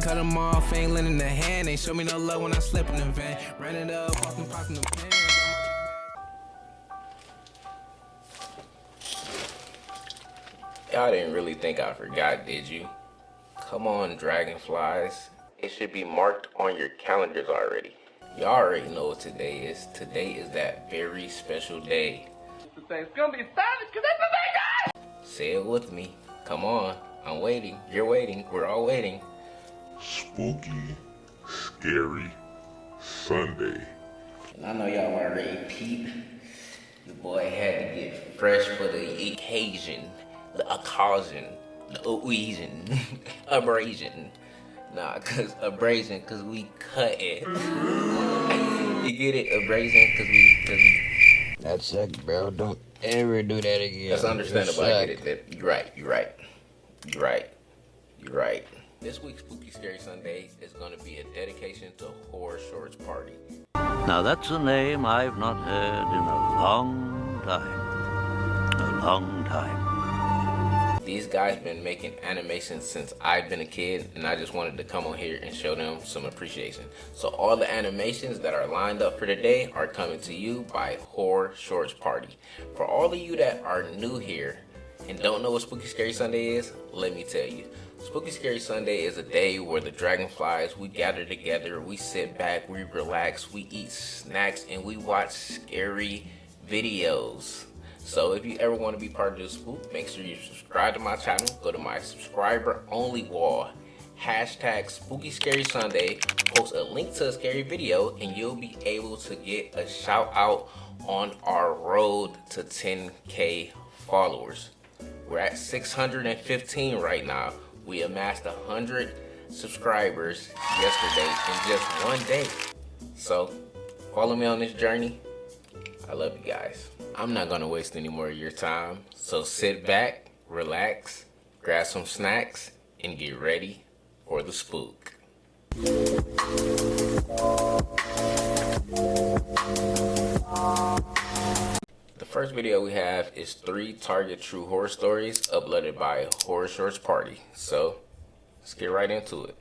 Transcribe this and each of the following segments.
cut them off, ain't lending a hand. Ain't show me no love when I slept in the van. Ran it up, popping the pan. Y'all didn't really think I forgot, did you? Come on, dragonflies. It should be marked on your calendars already. Y'all already know what today is. Today is that very special day. It's gonna be savage because it's a big guy! Say it with me. Come on. I'm waiting. You're waiting. We're all waiting. Spooky, scary Sunday. And I know y'all already peep. Your boy had to get fresh for the occasion. The occasion. The occasion. Abrasion. Nah, abrasion, cause we cut it. You get it? Abrasion, cause we. That sucked, bro. Don't ever do that again. That's understandable. I get it. You're right. This week's Spooky Scary Sunday is gonna be a dedication to Horror Shorts Party. Now that's a name I've not heard in a long time. These guys been making animations since I've been a kid, and I just wanted to come on here and show them some appreciation. So all the animations that are lined up for today are coming to you by Horror Shorts Party. For all of you that are new here and don't know what Spooky Scary Sunday is, let me tell you. Spooky Scary Sunday is a day where the dragonflies, we gather together, we sit back, we relax, we eat snacks, and we watch scary videos. So if you ever want to be part of this spook, make sure you subscribe to my channel. Go to my subscriber only wall. Hashtag Spooky Scary Sunday. Post a link to a scary video and you'll be able to get a shout out on our road to 10K followers. We're at 615 right now. We amassed 100 subscribers yesterday in just one day. So follow me on this journey. I love you guys. I'm not gonna waste any more of your time. So sit back, relax, grab some snacks, and get ready for the spook. The first video we have is 3 Target True Horror Stories uploaded by Horror Shorts Party. So let's get right into it.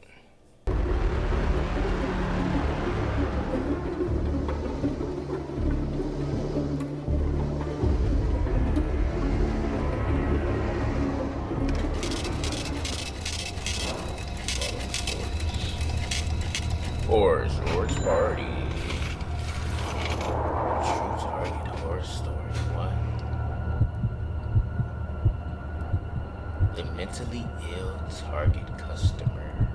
Horror Shorts Party. True Target Horror Story 1. The mentally ill Target customer.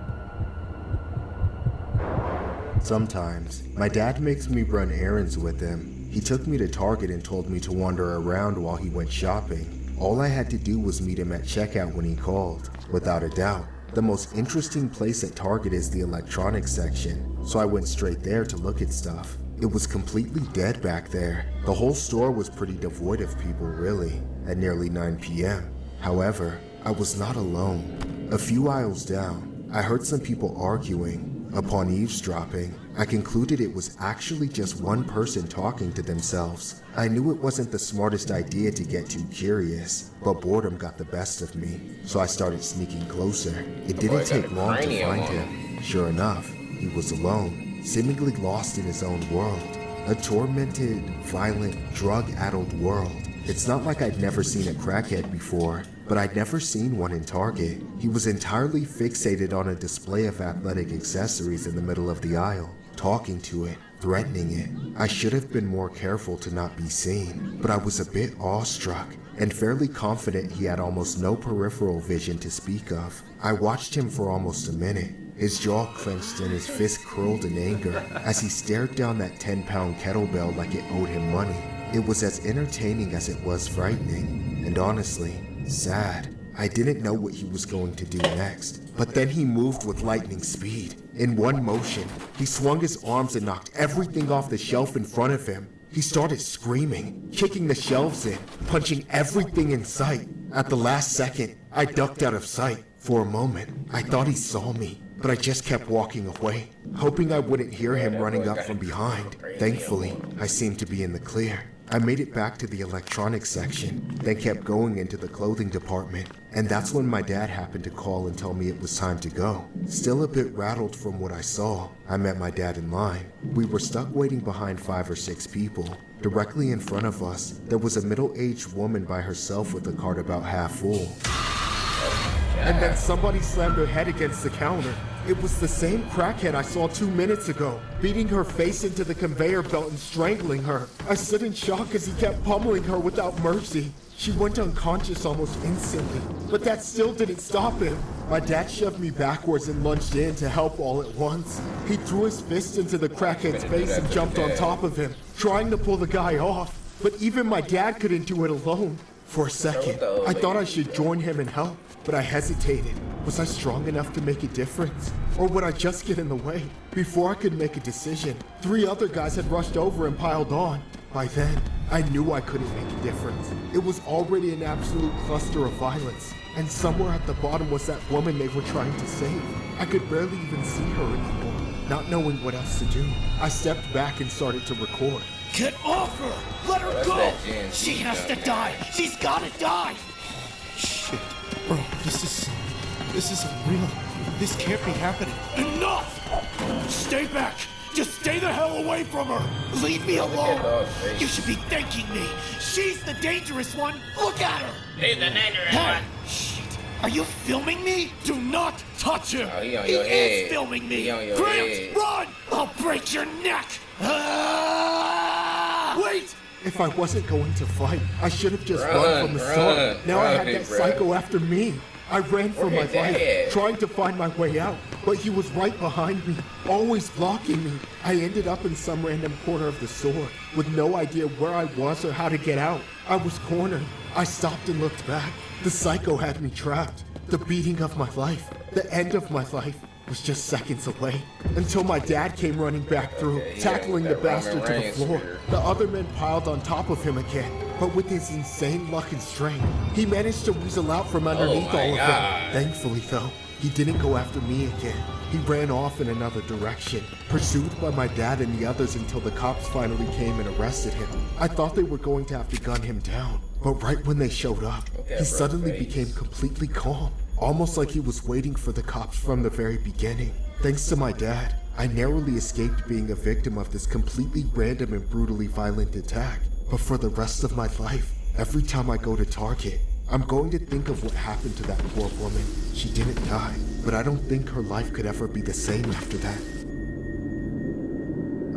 Sometimes, my dad makes me run errands with him. He took me to Target and told me to wander around while he went shopping. All I had to do was meet him at checkout when he called. Without a doubt, the most interesting place at Target is the electronics section, so I went straight there to look at stuff. It was completely dead back there. The whole store was pretty devoid of people really, at nearly 9 p.m. However, I was not alone. A few aisles down, I heard some people arguing. Upon eavesdropping, I concluded it was actually just one person talking to themselves. I knew it wasn't the smartest idea to get too curious, but boredom got the best of me, so I started sneaking closer. It didn't take long to find him. Sure enough, he was alone, seemingly lost in his own world. A tormented, violent, drug-addled world. It's not like I'd never seen a crackhead before, but I'd never seen one in Target. He was entirely fixated on a display of athletic accessories in the middle of the aisle, talking to it, threatening it. I should have been more careful to not be seen, but I was a bit awestruck and fairly confident he had almost no peripheral vision to speak of. I watched him for almost a minute, his jaw clenched and his fist curled in anger as he stared down that 10-pound kettlebell like it owed him money. It was as entertaining as it was frightening, and honestly, sad. I didn't know what he was going to do next, but then he moved with lightning speed. In one motion, he swung his arms and knocked everything off the shelf in front of him. He started screaming, kicking the shelves in, punching everything in sight. At the last second, I ducked out of sight. For a moment, I thought he saw me, but I just kept walking away, hoping I wouldn't hear him running up from behind. Thankfully, I seemed to be in the clear. I made it back to the electronics section, then kept going into the clothing department, and that's when my dad happened to call and tell me it was time to go. Still a bit rattled from what I saw, I met my dad in line. We were stuck waiting behind 5 or 6 people. Directly in front of us, there was a middle-aged woman by herself with the cart about half full. And then somebody slammed her head against the counter. It was the same crackhead I saw 2 minutes ago, beating her face into the conveyor belt and strangling her. I stood in shock as he kept pummeling her without mercy. She went unconscious almost instantly, but that still didn't stop him. My dad shoved me backwards and lunged in to help all at once. He threw his fist into the crackhead's face and jumped on top of him, trying to pull the guy off. But even my dad couldn't do it alone. For a second, I thought I should join him and help, but I hesitated. Was I strong enough to make a difference? Or would I just get in the way? Before I could make a decision, 3 other guys had rushed over and piled on. By then, I knew I couldn't make a difference. It was already an absolute cluster of violence, and somewhere at the bottom was that woman they were trying to save. I could barely even see her anymore. Not knowing what else to do, I stepped back and started to record. Get off her! Let her go! She has to die! She's gotta die! Shit. Bro, this isn't real. This can't be happening. Enough! Stay back! Just stay the hell away from her! Leave me alone! You should be thanking me! She's the dangerous one! Look at her! He's the dangerous one. Shit! Are you filming me? Do not touch him! Oh, he on He your is head. filming me! He on your Gramps, head. run! I'll break your neck! Ah! Wait! If I wasn't going to fight, I should have just run from the start. Now I had that psycho after me. I ran for my life, trying to find my way out, but he was right behind me, always blocking me. I ended up in some random corner of the store, with no idea where I was or how to get out. I was cornered. I stopped and looked back. The psycho had me trapped. The beating of my life, the end of my life, was just seconds away, until my dad came running back through, tackling the bastard to the floor. The other men piled on top of him again, but with his insane luck and strength, he managed to weasel out from underneath all of them. Thankfully though, he didn't go after me again. He ran off in another direction, pursued by my dad and the others until the cops finally came and arrested him. I thought they were going to have to gun him down, but right when they showed up, he suddenly became completely calm. Almost like he was waiting for the cops from the very beginning. Thanks to my dad, I narrowly escaped being a victim of this completely random and brutally violent attack. But for the rest of my life, every time I go to Target, I'm going to think of what happened to that poor woman. She didn't die, but I don't think her life could ever be the same after that.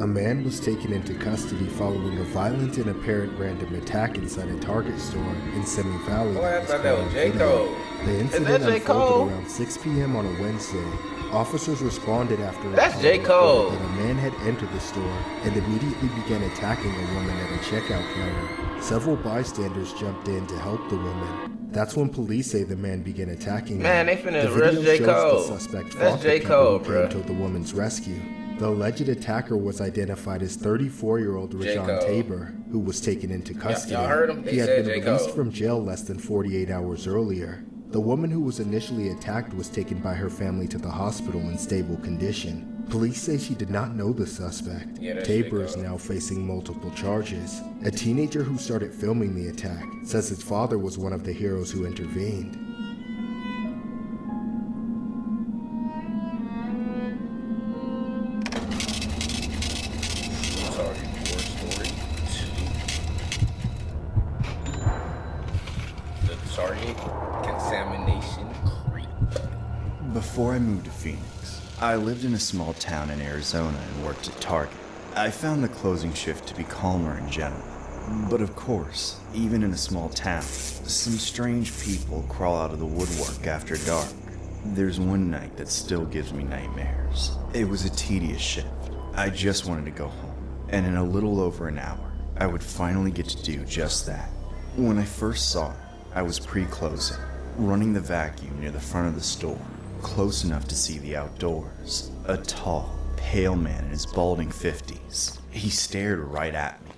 A man was taken into custody following a violent and apparent random attack inside a Target store in Simi Valley. Boy, I thought that was J. Cole. The incident unfolded around 6 p.m. on a Wednesday. Officers responded after a That's call J. Cole. reported that a man had entered the store and immediately began attacking a woman at a checkout counter. Several bystanders jumped in to help the woman. That's when police say the man began attacking her. Man, they finna The arrest video J. shows Cole. the suspect That's fought the J. people Cole, who bro. came to the woman's rescue. The alleged attacker was identified as 34-year-old J. Rajon Cole. Tabor, who was taken into custody. y'all heard him? They He had said been J. released Cole. from jail less than 48 hours earlier. The woman who was initially attacked was taken by her family to the hospital in stable condition. Police say she did not know the suspect. Yeah, that's Tabor J. is Cole. now facing multiple charges. A teenager who started filming the attack says his father was one of the heroes who intervened. The Target Contamination Creep. Before I moved to Phoenix, I lived in a small town in Arizona and worked at Target. I found the closing shift to be calmer in general. But of course, even in a small town, some strange people crawl out of the woodwork after dark. There's one night that still gives me nightmares. It was a tedious shift. I just wanted to go home, and in a little over an hour, I would finally get to do just that. When I first saw her, I was pre-closing, running the vacuum near the front of the store, close enough to see the outdoors. A tall, pale man in his balding 50s. He stared right at me.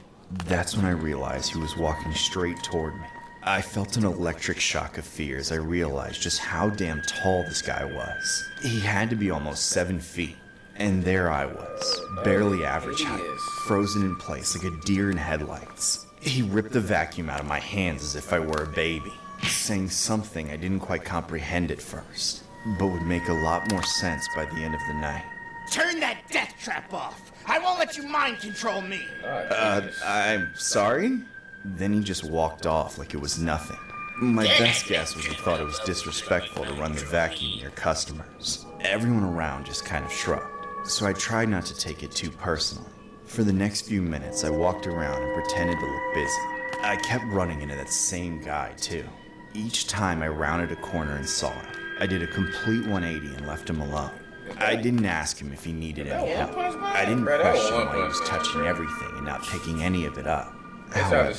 That's when I realized he was walking straight toward me. I felt an electric shock of fear as I realized just how damn tall this guy was. He had to be almost 7 feet. And there I was, barely average height, frozen in place like a deer in headlights. He ripped the vacuum out of my hands as if I were a baby, saying something I didn't quite comprehend at first, but would make a lot more sense by the end of the night. Turn that death trap off! I won't let you mind control me! I'm sorry? Then he just walked off like it was nothing. My best guess was he thought it was disrespectful to run the vacuum near customers. Everyone around just kind of shrugged, so I tried not to take it too personally. For the next few minutes, I walked around and pretended to look busy. I kept running into that same guy, too. Each time I rounded a corner and saw him, I did a complete 180 and left him alone. I didn't ask him if he needed any help. I didn't question why he was touching everything and not picking any of it up. However,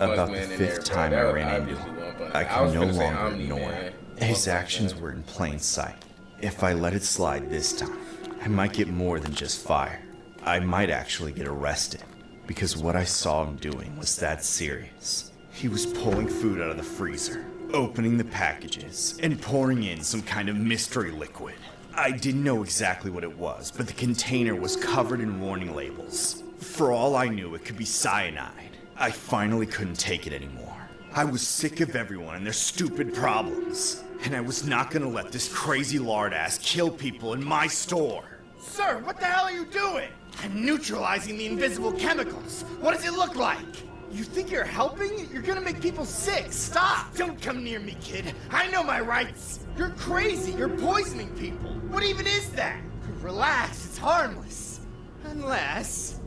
about the fifth time I ran into him, I could no longer ignore him. His actions were in plain sight. If I let it slide this time, I might get more than just fired. I might actually get arrested, because what I saw him doing was that serious. He was pulling food out of the freezer, opening the packages, and pouring in some kind of mystery liquid. I didn't know exactly what it was, but the container was covered in warning labels. For all I knew, it could be cyanide. I finally couldn't take it anymore. I was sick of everyone and their stupid problems. And I was not gonna let this crazy lard ass kill people in my store. Sir, what the hell are you doing? I'm neutralizing the invisible chemicals. What does it look like? You think you're helping? You're gonna make people sick. Stop! Don't come near me, kid. I know my rights. You're crazy. You're poisoning people. What even is that? Relax. It's harmless. Unless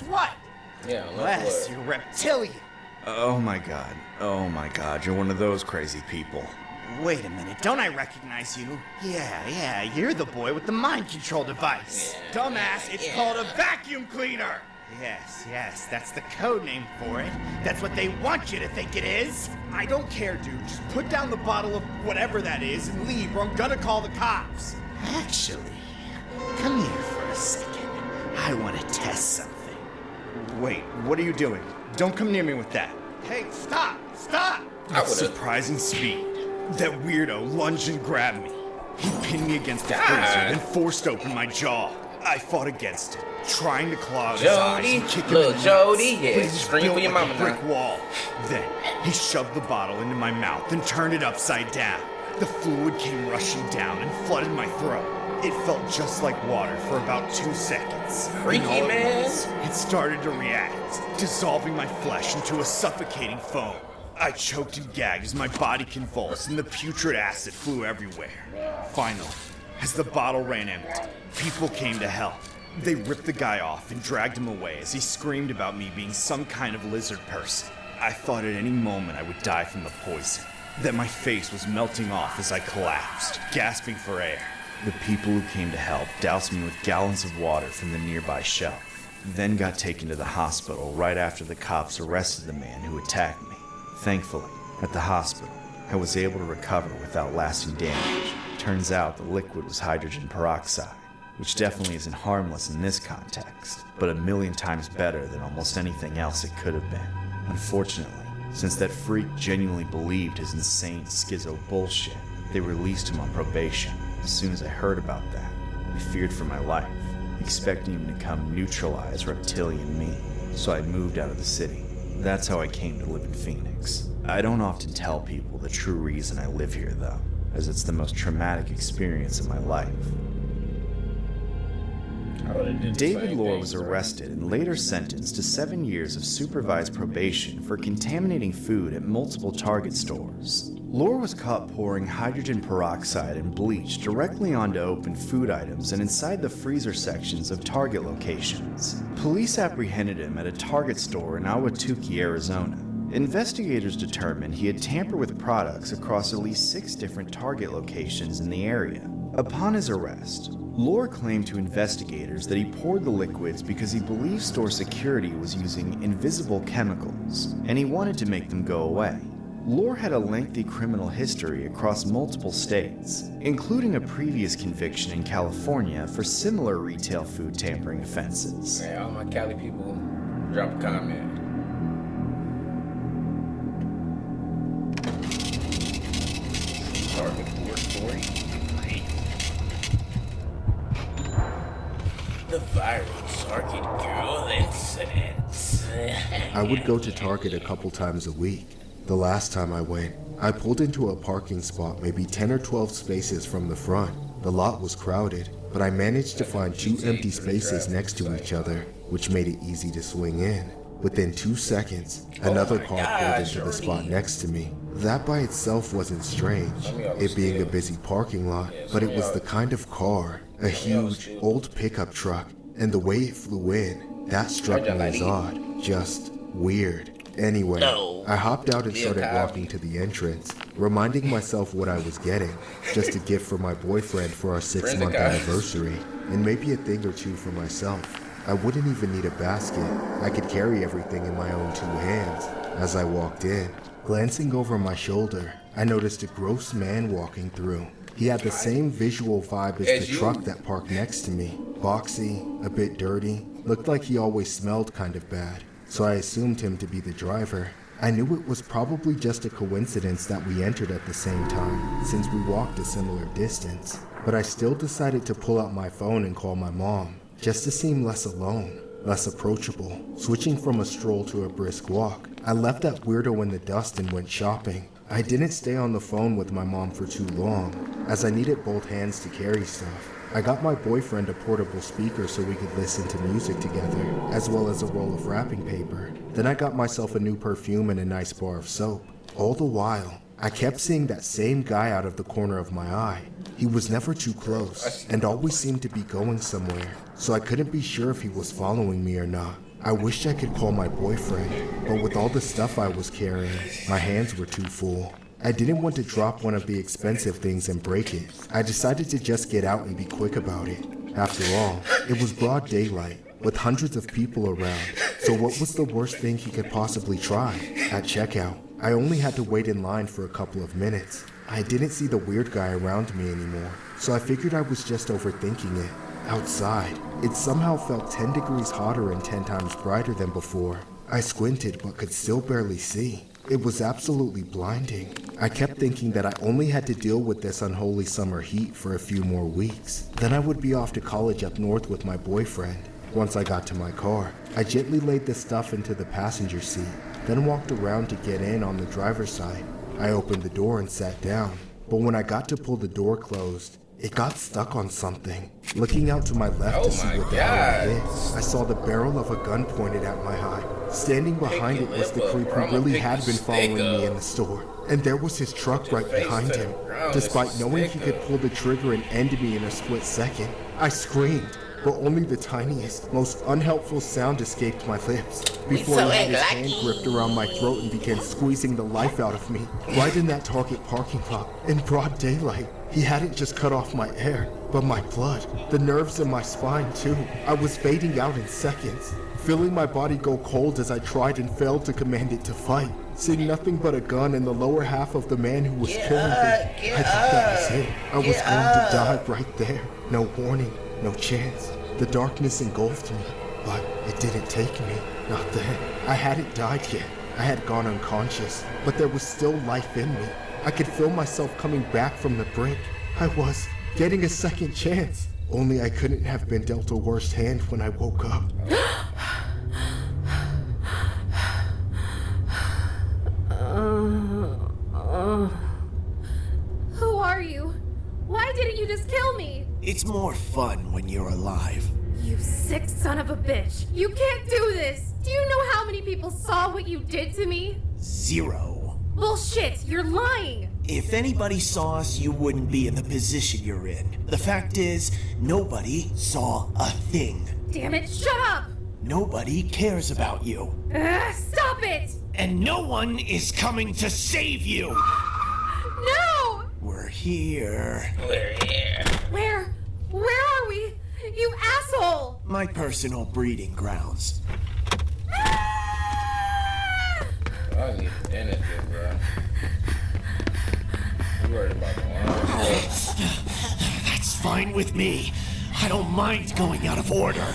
what? Yeah, Unless you're reptilian. Oh my god, you're one of those crazy people. Wait a minute, don't I recognize you? Yeah, you're the boy with the mind control device. Dumbass, it's called a vacuum cleaner. Yes, that's the code name for it. That's what they want you to think it is. I don't care, dude. Just put down the bottle of whatever that is and leave, or I'm gonna call the cops. Actually, come here for a second. I want to test something. Wait, what are you doing? Don't come near me with that. Hey, stop! With surprising speed, that weirdo lunged and grabbed me. He pinned me against the freezer, then forced open my jaw. I fought against it, trying to claw out his eyes and kick him in the nuts, Jody, but he was scream built for your like mama a brick wall. Then, he shoved the bottle into my mouth and turned it upside down. The fluid came rushing down and flooded my throat. It felt just like water for about 2 seconds. Freaky, And all at man. once, it started to react, dissolving my flesh into a suffocating foam. I choked and gagged as my body convulsed and the putrid acid flew everywhere. Finally, as the bottle ran empty, people came to help. They ripped the guy off and dragged him away as he screamed about me being some kind of lizard person. I thought at any moment I would die from the poison, that my face was melting off as I collapsed, gasping for air. The people who came to help doused me with gallons of water from the nearby shelf, then got taken to the hospital right after the cops arrested the man who attacked me. Thankfully, at the hospital, I was able to recover without lasting damage. Turns out the liquid was hydrogen peroxide, which definitely isn't harmless in this context, but a million times better than almost anything else it could have been. Unfortunately, since that freak genuinely believed his insane schizo bullshit, they released him on probation. As soon as I heard about that, I feared for my life, expecting him to come neutralize reptilian me, so I moved out of the city. That's how I came to live in Phoenix. I don't often tell people the true reason I live here, though, as it's the most traumatic experience of my life. David Lohr was arrested and later sentenced to 7 years of supervised probation for contaminating food at multiple Target stores. Lohr was caught pouring hydrogen peroxide and bleach directly onto open food items and inside the freezer sections of Target locations. Police apprehended him at a Target store in Ahwatukee, Arizona. Investigators determined he had tampered with products across at least 6 different Target locations in the area. Upon his arrest, Lohr claimed to investigators that he poured the liquids because he believed store security was using invisible chemicals, and he wanted to make them go away. Lohr had a lengthy criminal history across multiple states, including a previous conviction in California for similar retail food tampering offenses. Hey, all my Cali people, drop a comment. Target 4 story. The viral Target girl incident. I would go to Target a couple times a week. The last time I went, I pulled into a parking spot maybe 10 or 12 spaces from the front. The lot was crowded, but I managed to find 2 empty spaces next to each other, which made it easy to swing in. Within 2 seconds, another car pulled into the spot next to me. That by itself wasn't strange, it being a busy parking lot, but it was the kind of car, a huge, old pickup truck, and the way it flew in, that struck me as odd, just weird. Anyway, I hopped out and started walking to the entrance, reminding myself what I was getting, just a gift for my boyfriend for our 6-month anniversary, and maybe a thing or two for myself. I wouldn't even need a basket. I could carry everything in my own 2 hands. As I walked in, glancing over my shoulder, I noticed a gross man walking through. He had the same visual vibe as the truck that parked next to me. Boxy, a bit dirty, looked like he always smelled kind of bad, so I assumed him to be the driver. I knew it was probably just a coincidence that we entered at the same time, since we walked a similar distance. But I still decided to pull out my phone and call my mom, just to seem less alone, less approachable. Switching from a stroll to a brisk walk, I left that weirdo in the dust and went shopping. I didn't stay on the phone with my mom for too long, as I needed both hands to carry stuff. I got my boyfriend a portable speaker so we could listen to music together, as well as a roll of wrapping paper. Then I got myself a new perfume and a nice bar of soap. All the while, I kept seeing that same guy out of the corner of my eye. He was never too close, and always seemed to be going somewhere, so I couldn't be sure if he was following me or not. I wished I could call my boyfriend, but with all the stuff I was carrying, my hands were too full. I didn't want to drop one of the expensive things and break it. I decided to just get out and be quick about it. After all, it was broad daylight, with hundreds of people around, so what was the worst thing he could possibly try? At checkout, I only had to wait in line for a couple of minutes. I didn't see the weird guy around me anymore, so I figured I was just overthinking it. Outside, it somehow felt 10 degrees hotter and 10 times brighter than before. I squinted but could still barely see. It was absolutely blinding. I kept thinking that I only had to deal with this unholy summer heat for a few more weeks. Then I would be off to college up north with my boyfriend. Once I got to my car, I gently laid the stuff into the passenger seat, then walked around to get in on the driver's side. I opened the door and sat down, but when I got to pull the door closed, it got stuck on something. Looking out to my left to see what the hell it is, I saw the barrel of a gun pointed at my eye. Standing behind it was the creep who really had been following me in the store. And there was his truck right behind him. Despite knowing he could pull the trigger and end me in a split second, I screamed, but only the tiniest, most unhelpful sound escaped my lips before he had his hand gripped around my throat and began squeezing the life out of me, right in that Target parking lot, in broad daylight. He hadn't just cut off my air, but my blood, the nerves in my spine too. I was fading out in seconds, feeling my body go cold as I tried and failed to command it to fight. Seeing nothing but a gun in the lower half of the man who was killing me, I thought that was it. I was going to die right there. No warning, no chance. The darkness engulfed me, but it didn't take me. Not then. I hadn't died yet. I had gone unconscious, but there was still life in me. I could feel myself coming back from the brink. I was getting a second chance. Only I couldn't have been dealt a worse hand when I woke up. Who are you? Why didn't you just kill me? It's more fun when you're alive. You sick son of a bitch. You can't do this. Do you know how many people saw what you did to me? 0. Bullshit, you're lying. If anybody saw us, you wouldn't be in the position you're in. The fact is, nobody saw a thing. Damn it, shut up! Nobody cares about you. Stop it! And no one is coming to save you! No! We're here. We're here. Where are we? You asshole! My personal breeding grounds. I need a dentist, bro. You worried about the line? That's fine with me. I don't mind going out of order.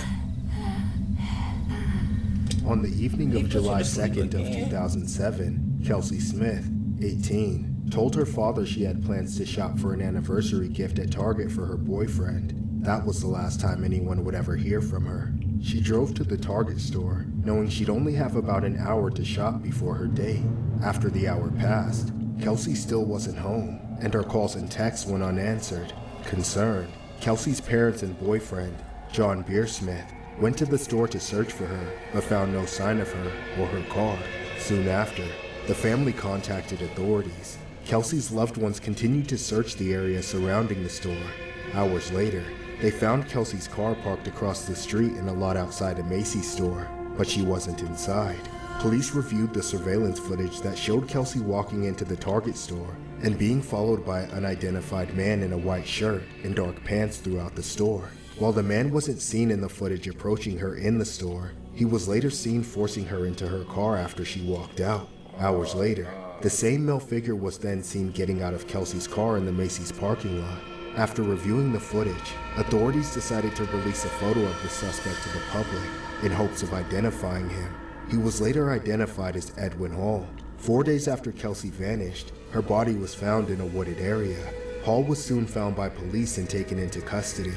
On the evening of July 2nd of 2007, Kelsey Smith, 18, told her father she had plans to shop for an anniversary gift at Target for her boyfriend. That was the last time anyone would ever hear from her. She drove to the Target store, knowing she'd only have about an hour to shop before her date. After the hour passed, Kelsey still wasn't home, and her calls and texts went unanswered. Concerned, Kelsey's parents and boyfriend, John Beersmith, went to the store to search for her, but found no sign of her or her car. Soon after, the family contacted authorities. Kelsey's loved ones continued to search the area surrounding the store. Hours later, they found Kelsey's car parked across the street in a lot outside a Macy's store, but she wasn't inside. Police reviewed the surveillance footage that showed Kelsey walking into the Target store and being followed by an unidentified man in a white shirt and dark pants throughout the store. While the man wasn't seen in the footage approaching her in the store, he was later seen forcing her into her car after she walked out. Hours later, the same male figure was then seen getting out of Kelsey's car in the Macy's parking lot. After reviewing the footage, authorities decided to release a photo of the suspect to the public in hopes of identifying him. He was later identified as Edwin Hall. 4 days after Kelsey vanished, her body was found in a wooded area. Hall was soon found by police and taken into custody.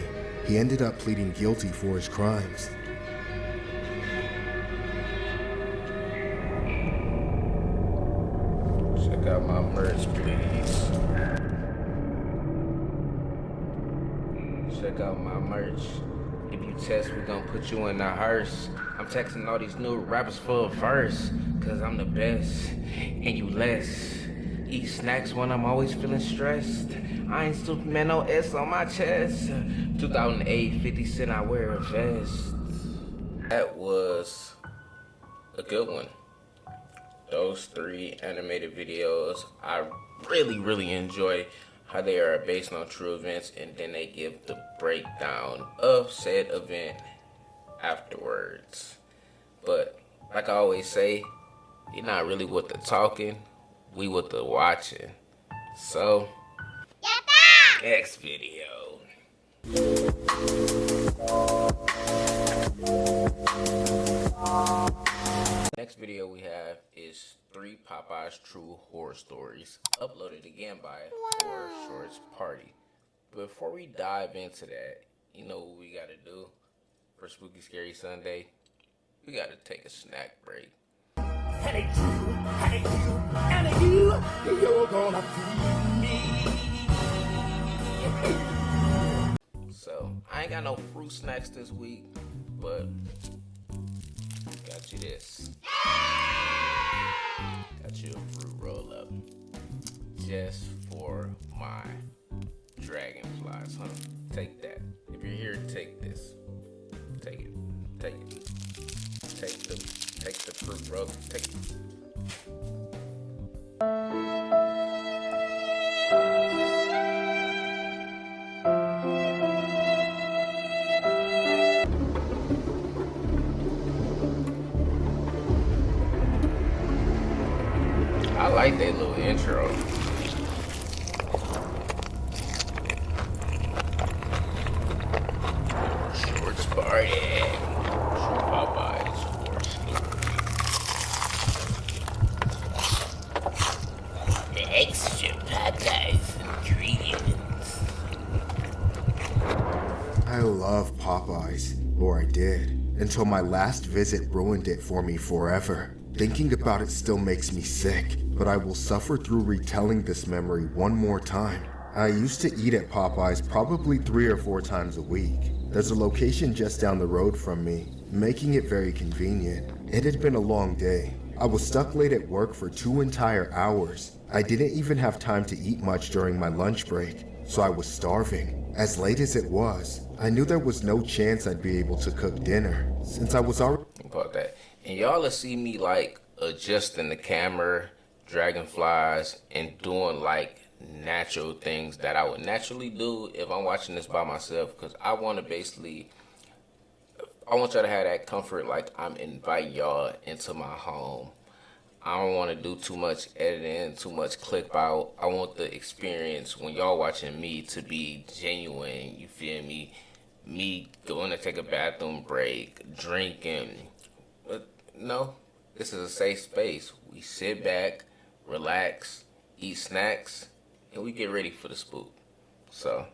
He ended up pleading guilty for his crimes. Check out my merch, please. Check out my merch. If you test, we're gonna put you in the hearse. I'm texting all these new rappers for a verse, cause I'm the best, and you less. Eat snacks when I'm always feeling stressed. I ain't Superman, no S on my chest. 2008, 50 Cent, I wear a vest. That was a good one. Those 3 animated videos, I really enjoy how they are based on true events, and then they give the breakdown of said event afterwards. But like I always say, you're not really with the talking, we with the watching. So, next video. Next video we have is 3 Popeyes True Horror Stories, uploaded again by Horror Shorts Party. Before we dive into that, you know what we gotta do for Spooky Scary Sunday? We gotta take a snack break. You're gonna feed me. So, I ain't got no fruit snacks this week, but got you this. Got you a fruit roll up. Just for my dragonflies, huh? Take that. If you're here, take this. Take it. Take it. Take the fruit roll. Take it. I like that little intro. Shorts Party. True Popeyes Horror Story. The extra Popeyes ingredients. I love Popeyes, or I did, until my last visit ruined it for me forever. Thinking about it still makes me sick, but I will suffer through retelling this memory one more time. I used to eat at Popeyes probably 3 or 4 times a week. There's a location just down the road from me, making it very convenient. It had been a long day. I was stuck late at work for 2 entire hours. I didn't even have time to eat much during my lunch break, so I was starving. As late as it was, I knew there was no chance I'd be able to cook dinner, since I was already... About that. And y'all will see me like adjusting the camera, dragonflies, and doing like natural things that I would naturally do if I'm watching this by myself, because I want to basically, I want y'all to have that comfort like I'm inviting y'all into my home. I don't want to do too much editing, too much clip out. I want the experience when y'all watching me to be genuine, you feel me? Me going to take a bathroom break, drinking. But no, this is a safe space. We sit back, relax, eat snacks, and we get ready for the spook. So,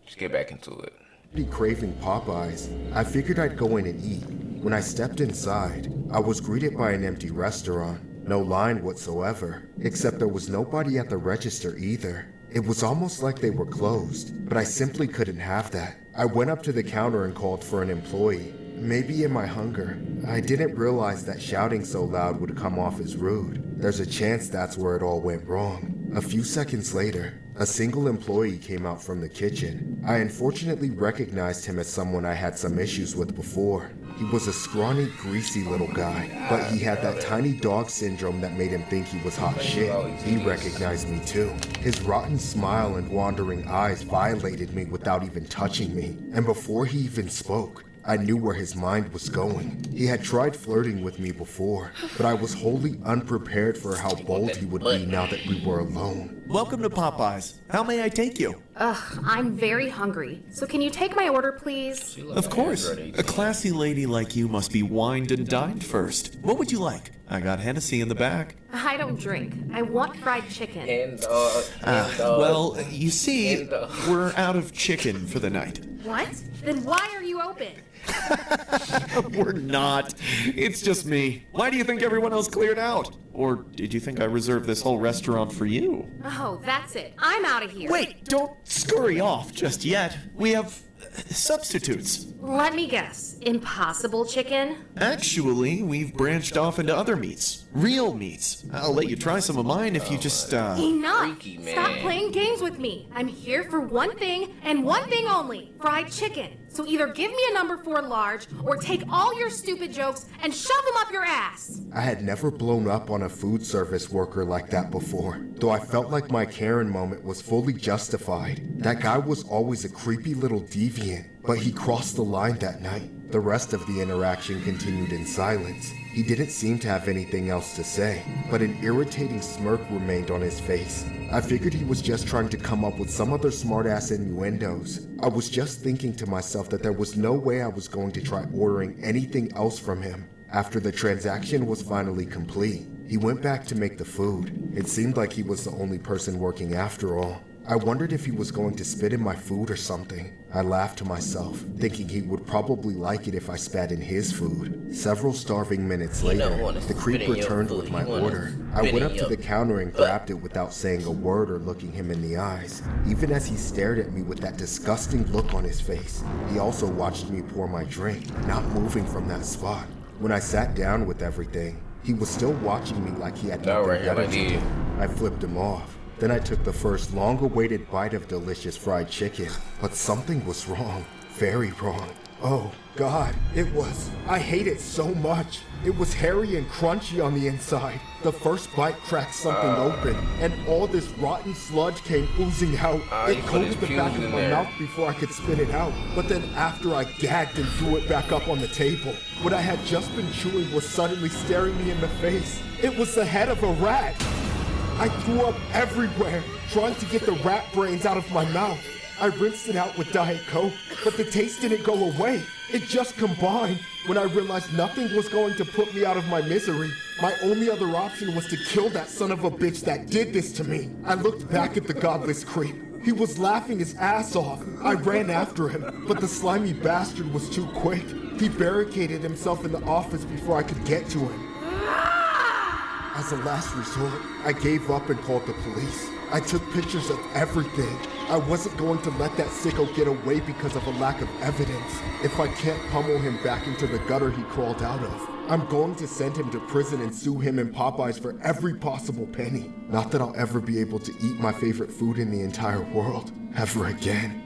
Let's get back into it. Craving Popeyes, I figured I'd go in and eat. When I stepped inside, I was greeted by an empty restaurant. No line whatsoever, except there was nobody at the register either. It was almost like they were closed, but I simply couldn't have that. I went up to the counter and called for an employee. Maybe in my hunger, I didn't realize that shouting so loud would come off as rude. There's a chance that's where it all went wrong. A few seconds later, a single employee came out from the kitchen. I unfortunately recognized him as someone I had some issues with before. He was a scrawny, greasy little guy, but he had that tiny dog syndrome that made him think he was hot shit. He recognized me too. His rotten smile and wandering eyes violated me without even touching me, and before he even spoke, I knew where his mind was going. He had tried flirting with me before, but I was wholly unprepared for how bold he would be now that we were alone. Welcome to Popeyes. How may I take you? Ugh, I'm very hungry. So can you take my order, please? Of course. A classy lady like you must be wined and dined first. What would you like? I got Hennessy in the back. I don't drink. I want fried chicken. Well, you see, we're out of chicken for the night. What? Then why are you open? We're not. It's just me. Why do you think everyone else cleared out? Or did you think I reserved this whole restaurant for you? Oh, that's it. I'm out of here. Wait, don't scurry off just yet. We have substitutes. Let me guess. Impossible chicken? Actually, we've branched off into other meats. Real meats. I'll let you try some of mine if you just, Enough! Freaky, Stop man. playing games with me. I'm here for one thing and one thing only. Fried chicken. So either give me a number 4 large or take all your stupid jokes and shove them up your ass. I had never blown up on a food service worker like that before, though I felt like my Karen moment was fully justified. That guy was always a creepy little deviant, but he crossed the line that night. The rest of the interaction continued in silence. He didn't seem to have anything else to say, but an irritating smirk remained on his face. I figured he was just trying to come up with some other smart-ass innuendos. I was just thinking to myself that there was no way I was going to try ordering anything else from him. After the transaction was finally complete, he went back to make the food. It seemed like he was the only person working after all. I wondered if he was going to spit in my food or something. I laughed to myself, thinking he would probably like it if I spat in his food. Several starving minutes later, the creep returned with my order. I went up to the counter and grabbed it without saying a word or looking him in the eyes. Even as he stared at me with that disgusting look on his face, he also watched me pour my drink, not moving from that spot. When I sat down with everything, he was still watching me like he had nothing better to do. I flipped him off. Then I took the first long-awaited bite of delicious fried chicken, but something was wrong, very wrong. Oh God, I hate it so much. It was hairy and crunchy on the inside. The first bite cracked something open, and all this rotten sludge came oozing out. It coated the back of my mouth before I could spit it out, but then after I gagged and threw it back up on the table, what I had just been chewing was suddenly staring me in the face. It was the head of a rat. I threw up everywhere, trying to get the rat brains out of my mouth. I rinsed it out with Diet Coke, but the taste didn't go away. It just combined. When I realized nothing was going to put me out of my misery, my only other option was to kill that son of a bitch that did this to me. I looked back at the godless creep. He was laughing his ass off. I ran after him, but the slimy bastard was too quick. He barricaded himself in the office before I could get to him. As a last resort, I gave up and called the police. I took pictures of everything. I wasn't going to let that sicko get away because of a lack of evidence. If I can't pummel him back into the gutter he crawled out of, I'm going to send him to prison and sue him and Popeyes for every possible penny. Not that I'll ever be able to eat my favorite food in the entire world, ever again.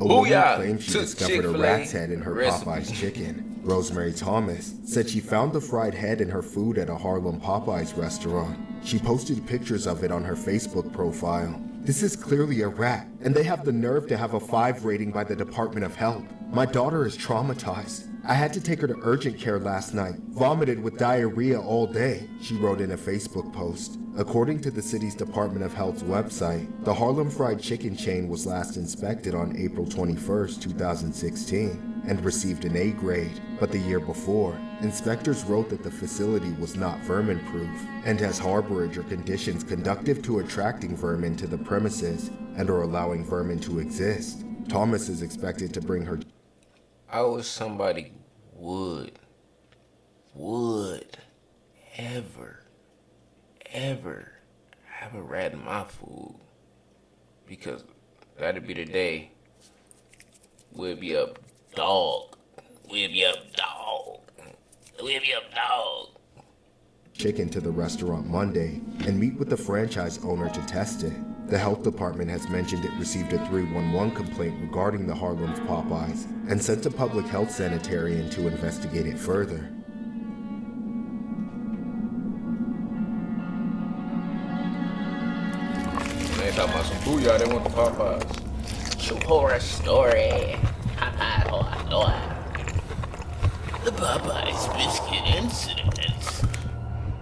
A woman claimed she discovered a rat's head in her Popeyes chicken. Rosemary Thomas said she found the fried head in her food at a Harlem Popeyes restaurant. She posted pictures of it on her Facebook profile. This is clearly a rat, and they have the nerve to have a 5 rating by the Department of Health. My daughter is traumatized. I had to take her to urgent care last night, vomited with diarrhea all day, she wrote in a Facebook post. According to the city's Department of Health's website, the Harlem Fried Chicken chain was last inspected on April 21st, 2016, and received an A grade. But the year before, inspectors wrote that the facility was not vermin-proof and has harborage or conditions conducive to attracting vermin to the premises, and are allowing vermin to exist. Thomas is expected to bring her. I wish somebody would ever have a rat in my food, because that'd be the day we'll be up dog. Chicken to the restaurant Monday and meet with the franchise owner to test it. The health department has mentioned it received a 311 complaint regarding the Harlem's Popeyes and sent a public health sanitarian to investigate it further. They talking about some food, y'all. They want the Popeyes. True horror story. Popeyes horror story. The Popeyes biscuit incident.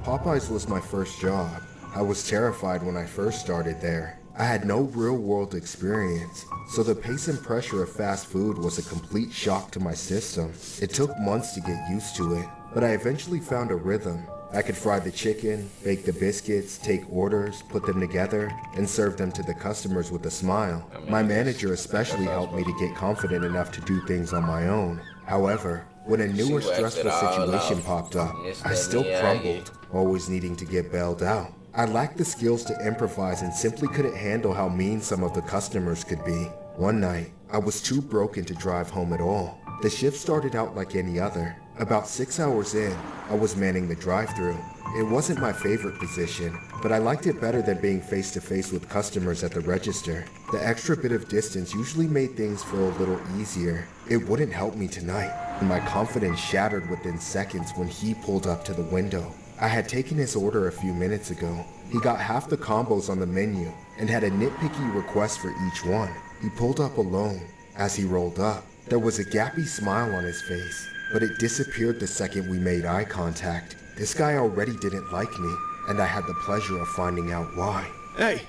Popeyes was my first job. I was terrified when I first started there. I had no real-world experience, so the pace and pressure of fast food was a complete shock to my system. It took months to get used to it, but I eventually found a rhythm. I could fry the chicken, bake the biscuits, take orders, put them together, and serve them to the customers with a smile. My manager especially helped me to get confident enough to do things on my own. However, when a new or stressful situation popped up, I still crumbled, always needing to get bailed out. I lacked the skills to improvise and simply couldn't handle how mean some of the customers could be. One night, I was too broken to drive home at all. The shift started out like any other. About 6 hours in, I was manning the drive-thru. It wasn't my favorite position, but I liked it better than being face-to-face with customers at the register. The extra bit of distance usually made things feel a little easier. It wouldn't help me tonight, and my confidence shattered within seconds when he pulled up to the window. I had taken his order a few minutes ago. He got half the combos on the menu and had a nitpicky request for each one. He pulled up alone. As he rolled up, there was a gappy smile on his face, but it disappeared the second we made eye contact. This guy already didn't like me, and I had the pleasure of finding out why. Hey,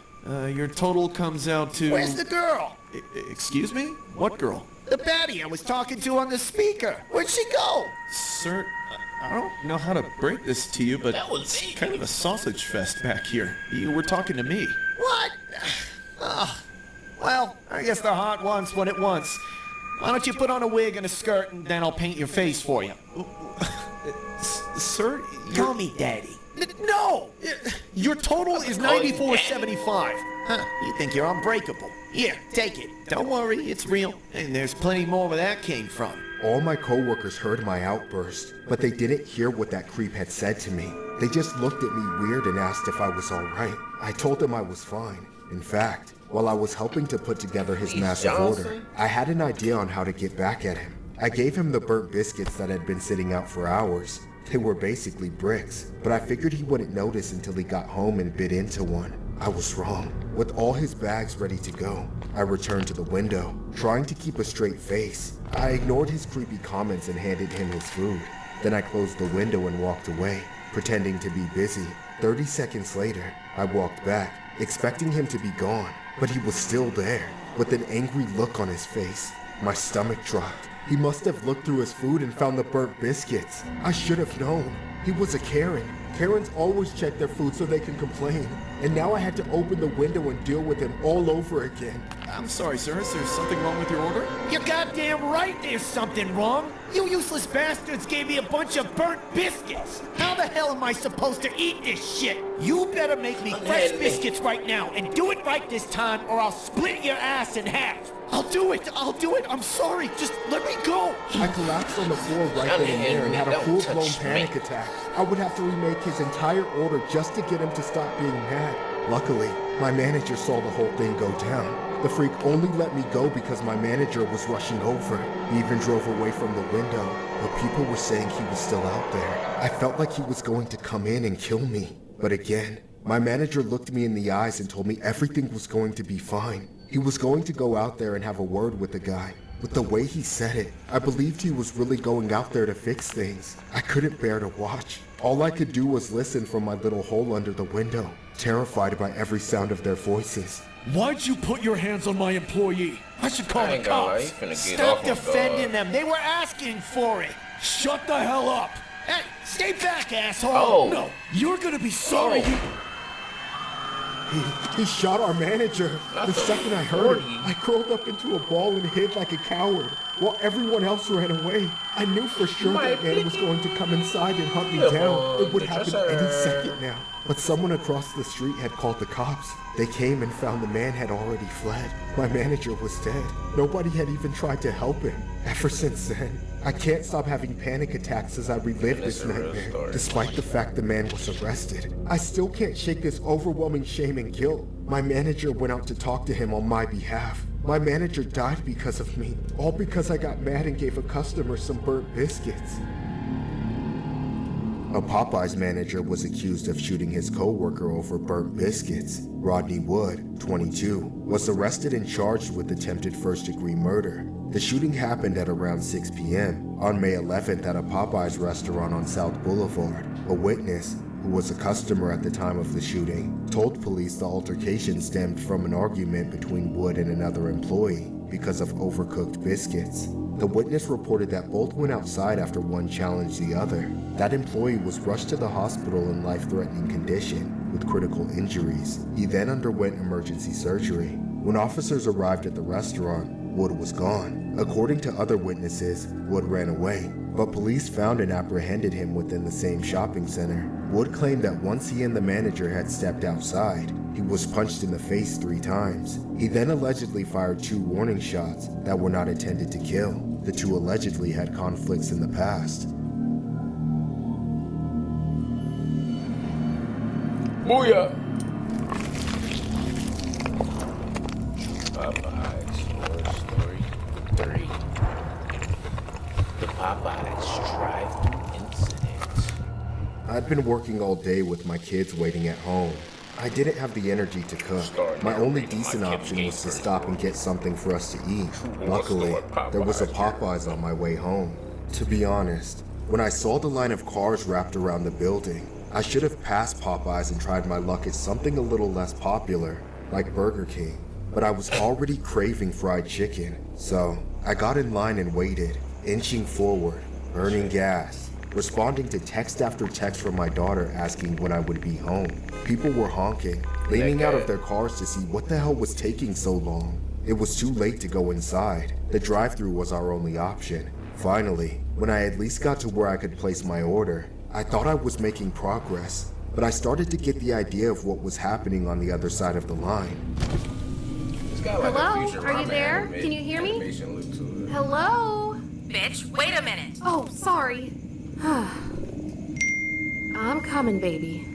your total comes out to... Where's the girl? Excuse me? What girl? The baddie I was talking to on the speaker. Where'd she go? Sir, I don't know how to break this to you, but it's kind of a sausage fest back here. You were talking to me. What? Well, I guess the heart wants what it wants. Why don't you put on a wig and a skirt, and then I'll paint your face for you. Sir, Call me Daddy. No! your total is $94.75. Huh, you think you're unbreakable. Here, take it. Don't worry, it's real. And there's plenty more where that came from. All my coworkers heard my outburst, but they didn't hear what that creep had said to me. They just looked at me weird and asked if I was alright. I told them I was fine. In fact, while I was helping to put together his massive order, I had an idea on how to get back at him. I gave him the burnt biscuits that had been sitting out for hours. They were basically bricks, but I figured he wouldn't notice until he got home and bit into one. I was wrong. With all his bags ready to go, I returned to the window, trying to keep a straight face. I ignored his creepy comments and handed him his food. Then I closed the window and walked away, pretending to be busy. 30 seconds later, I walked back, expecting him to be gone, but he was still there, with an angry look on his face. My stomach dropped. He must have looked through his food and found the burnt biscuits. I should have known. He was a Karen. Karens always check their food so they can complain. And now I had to open the window and deal with him all over again. I'm sorry, sir. Is there something wrong with your order? You're goddamn right there's something wrong. You useless bastards gave me a bunch of burnt biscuits. How the hell am I supposed to eat this shit? You better make me fresh biscuits right now and do it right this time or I'll split your ass in half. I'll do it. I'm sorry. Just let me go. I collapsed on the floor right then and there and had a full-blown panic attack. I would have to remake his entire order just to get him to stop being mad. Luckily, my manager saw the whole thing go down. The freak only let me go because my manager was rushing over. He even drove away from the window, but people were saying he was still out there. I felt like he was going to come in and kill me. But again, my manager looked me in the eyes and told me everything was going to be fine. He was going to go out there and have a word with the guy. With the way he said it, I believed he was really going out there to fix things. I couldn't bear to watch. All I could do was listen from my little hole under the window, terrified by every sound of their voices. Why'd you put your hands on my employee? I should call the cops. Stop Stop defending them. They were asking for it. Shut the hell up. Hey, stay back, asshole. Oh. No, you're gonna be sorry. He shot our manager. The second I heard it, I curled up into a ball and hid like a coward, while everyone else ran away. I knew for sure that man was going to come inside and hunt me down. It would happen any second now. But someone across the street had called the cops. They came and found the man had already fled. My manager was dead. Nobody had even tried to help him. Ever since then, I can't stop having panic attacks as I relive this nightmare. Despite the fact the man was arrested, I still can't shake this overwhelming shame and guilt. My manager went out to talk to him on my behalf. My manager died because of me, all because I got mad and gave a customer some burnt biscuits. A Popeyes manager was accused of shooting his co-worker over burnt biscuits. Rodney Wood, 22, was arrested and charged with attempted first-degree murder. The shooting happened at around 6 p.m. on May 11th at a Popeyes restaurant on South Boulevard. A witness, who was a customer at the time of the shooting, told police the altercation stemmed from an argument between Wood and another employee because of overcooked biscuits. The witness reported that both went outside after one challenged the other. That employee was rushed to the hospital in life-threatening condition with critical injuries. He then underwent emergency surgery. When officers arrived at the restaurant, Wood was gone. According to other witnesses, Wood ran away, but police found and apprehended him within the same shopping center. Wood claimed that once he and the manager had stepped outside, he was punched in the face 3 times. He then allegedly fired 2 warning shots that were not intended to kill. The 2 allegedly had conflicts in the past. Booyah! Popeyes Horror Story 3. The Popeyes drive-thru incident. I'd been working all day with my kids waiting at home. I didn't have the energy to cook. My only decent option was to stop and get something for us to eat. Luckily, there was a Popeyes on my way home. To be honest, when I saw the line of cars wrapped around the building, I should have passed Popeyes and tried my luck at something a little less popular, like Burger King. But I was already craving fried chicken, so I got in line and waited, inching forward, burning gas, responding to text after text from my daughter asking when I would be home. People were honking, leaning out of their cars to see what the hell was taking so long. It was too late to go inside. The drive-thru was our only option. Finally, when I at least got to where I could place my order, I thought I was making progress, but I started to get the idea of what was happening on the other side of the line. Hello? Are you there? Can you hear me? Hello? Bitch, wait a minute. Oh, sorry. I'm coming, baby.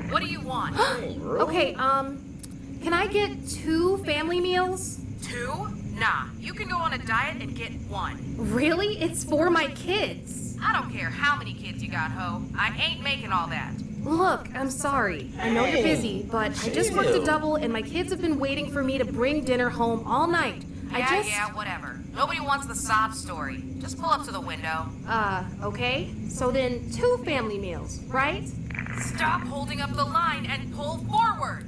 What do you want? Okay, can I get 2 family meals? 2? Nah, you can go on a diet and get 1. Really? It's for my kids. I don't care how many kids you got, ho. I ain't making all that. Look, I'm sorry. I know you're busy, but I just worked a double and my kids have been waiting for me to bring dinner home all night. Yeah, whatever. Nobody wants the sob story. Just pull up to the window. Okay. So then 2 family meals, right? Stop holding up the line and pull forward.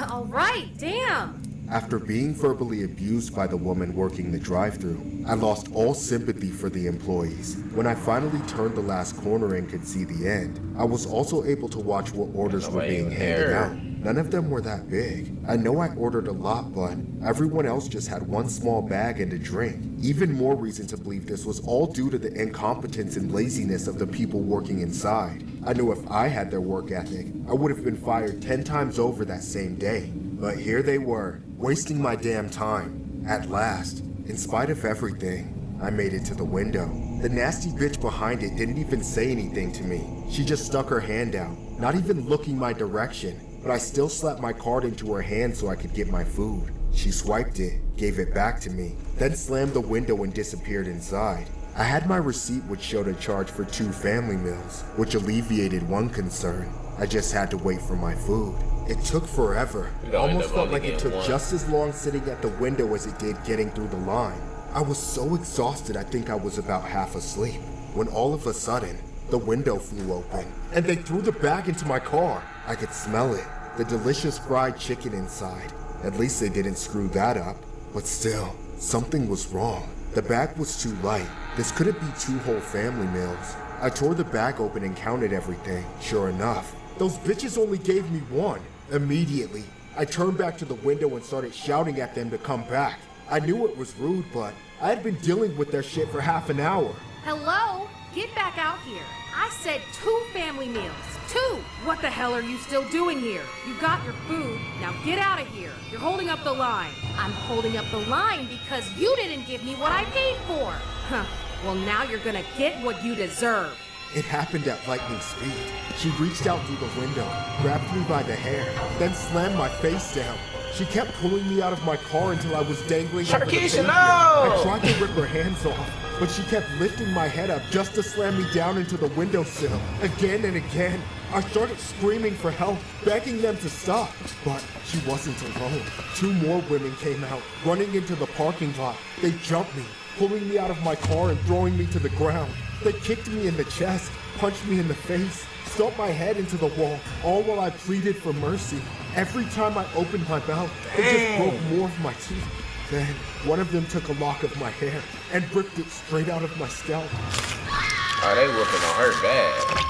All right, damn. After being verbally abused by the woman working the drive-thru, I lost all sympathy for the employees. When I finally turned the last corner and could see the end, I was also able to watch what orders were being handed out. None of them were that big. I know I ordered a lot, but everyone else just had 1 small bag and a drink. Even more reason to believe this was all due to the incompetence and laziness of the people working inside. I knew if I had their work ethic, I would have been fired 10 times over that same day. But here they were, wasting my damn time. At last, in spite of everything, I made it to the window. The nasty bitch behind it didn't even say anything to me. She just stuck her hand out, not even looking my direction. But I still slapped my card into her hand so I could get my food. She swiped it, gave it back to me, then slammed the window and disappeared inside. I had my receipt which showed a charge for 2 family meals, which alleviated one concern. I just had to wait for my food. It took forever. It almost felt like it took just as long sitting at the window as it did getting through the line. I was so exhausted I think I was about half asleep, when all of a sudden, the window flew open, and they threw the bag into my car. I could smell it, the delicious fried chicken inside. At least they didn't screw that up. But still, something was wrong. The bag was too light. This couldn't be 2 whole family meals. I tore the bag open and counted everything. Sure enough, those bitches only gave me 1. Immediately, I turned back to the window and started shouting at them to come back. I knew it was rude, but I had been dealing with their shit for half an hour. Hello? Get back out here. I said 2 family meals. 2! What the hell are you still doing here? You got your food. Now get out of here. You're holding up the line. I'm holding up the line because you didn't give me what I paid for. Huh. Well, now you're gonna get what you deserve. It happened at lightning speed. She reached out through the window, grabbed me by the hair, then slammed my face down. She kept pulling me out of my car until I was dangling over the Sharkeisha, pavement. no! I tried to rip her hands off, but she kept lifting my head up just to slam me down into the windowsill. Again and again, I started screaming for help, begging them to stop. But she wasn't alone. 2 more women came out, running into the parking lot. They jumped me, pulling me out of my car and throwing me to the ground. They kicked me in the chest, punched me in the face, stumped my head into the wall, all while I pleaded for mercy. Every time I opened my mouth, they just broke more of my teeth. Then, one of them took a lock of my hair and ripped it straight out of my scalp. Oh, they whooping on her bad.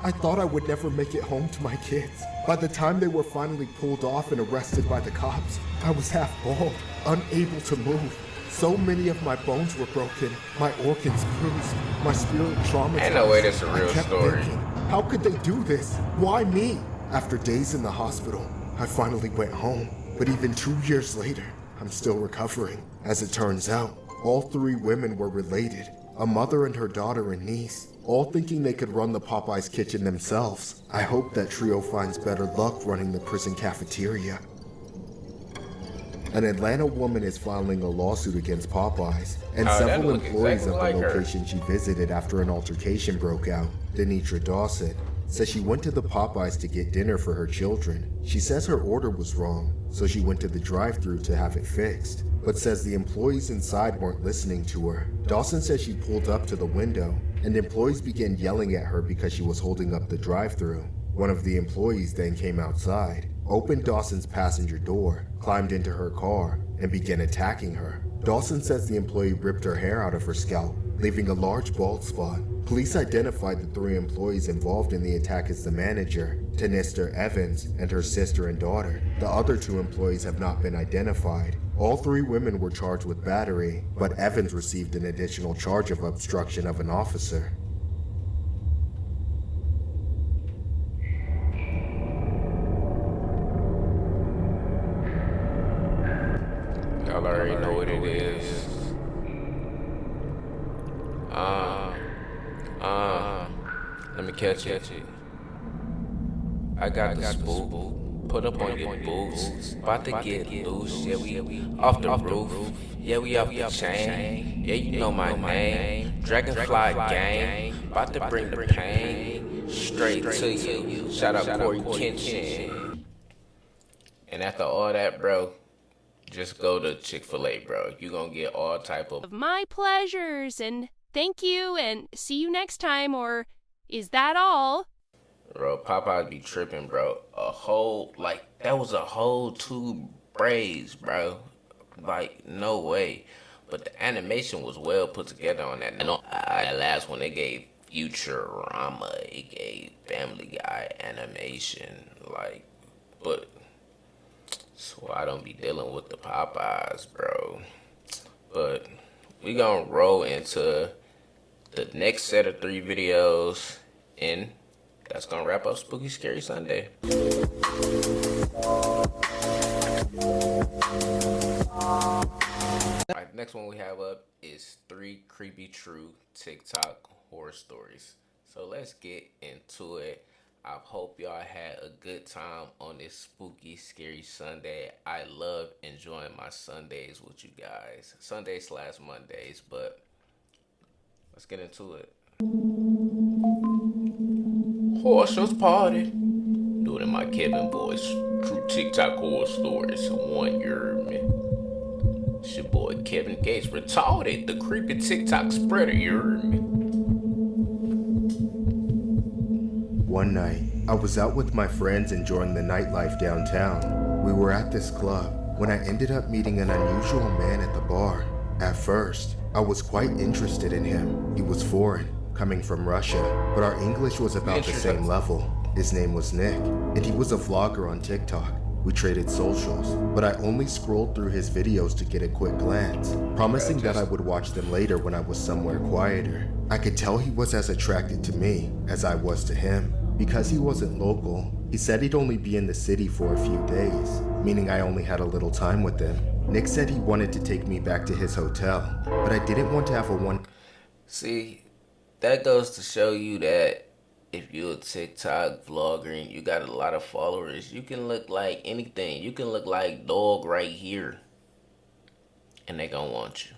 I thought I would never make it home to my kids. By the time they were finally pulled off and arrested by the cops, I was half bald, unable to move. So many of my bones were broken, my organs bruised, my spirit traumatized. Ain't no way that's a real I kept story. thinking, how could they do this? Why me? After days in the hospital, I finally went home. But even 2 years later, I'm still recovering. As it turns out, all 3 women were related. A mother and her daughter and niece, all thinking they could run the Popeyes kitchen themselves. I hope that trio finds better luck running the prison cafeteria. An Atlanta woman is filing a lawsuit against Popeyes, and Oh, that several look employees exactly of like the her. location she visited after an altercation broke out. Denitra Dawson says she went to the Popeyes to get dinner for her children. She says her order was wrong, so she went to the drive-thru to have it fixed, but says the employees inside weren't listening to her. Dawson says she pulled up to the window, and employees began yelling at her because she was holding up the drive-thru. One of the employees then came outside, opened Dawson's passenger door, climbed into her car, and began attacking her. Dawson says the employee ripped her hair out of her scalp, leaving a large bald spot. Police identified the 3 employees involved in the attack as the manager, Tanister Evans, and her sister and daughter. The other 2 employees have not been identified. All 3 women were charged with battery, but Evans received an additional charge of obstruction of an officer. Y'all already know what it is. Let me catch it. I got the spook. Put up on your boots. About to get loose. Yeah, we off the roof. Yeah, we off the chain. Yeah, you know my name. Dragonfly gang. About to bring the pain straight to you. Shout out Corey Kenshin. And after all that, bro, just go to Chick-fil-A, bro. You gonna get all type of My pleasures, and thank you, and see you next time, or is that all? Bro, Popeyes be tripping, bro. That was a whole 2 braids, bro. Like, no way. But the animation was well put together on that. And that last one, they gave Futurama, it gave Family Guy animation. Like, but, so I don't be dealing with the Popeyes, bro. But we gonna roll into the next set of 3 videos, and that's gonna wrap up Spooky Scary Sunday. Alright, next one we have up is 3 creepy true TikTok horror stories. So let's get into it. I hope y'all had a good time on this Spooky Scary Sunday. I love enjoying my Sundays with you guys. Sundays/Mondays, but let's get into it. Horses party. Do it in my Kevin voice. True TikTok horror stories. 1 year, man. It's your boy Kevin Gates, retarded, the creepy TikTok spreader, you heard me. One night, I was out with my friends enjoying the nightlife downtown. We were at this club when I ended up meeting an unusual man at the bar. At first, I was quite interested in him. He was foreign, coming from Russia, but our English was about the same level. His name was Nick, and he was a vlogger on TikTok. We traded socials, but I only scrolled through his videos to get a quick glance, promising that I would watch them later when I was somewhere quieter. I could tell he was as attracted to me as I was to him. Because he wasn't local, he said he'd only be in the city for a few days, meaning I only had a little time with him. Nick said he wanted to take me back to his hotel, but I didn't want to have a one. See, that goes to show you that if you're a TikTok vlogger and you got a lot of followers, you can look like anything. You can look like dog right here, and they gonna want you.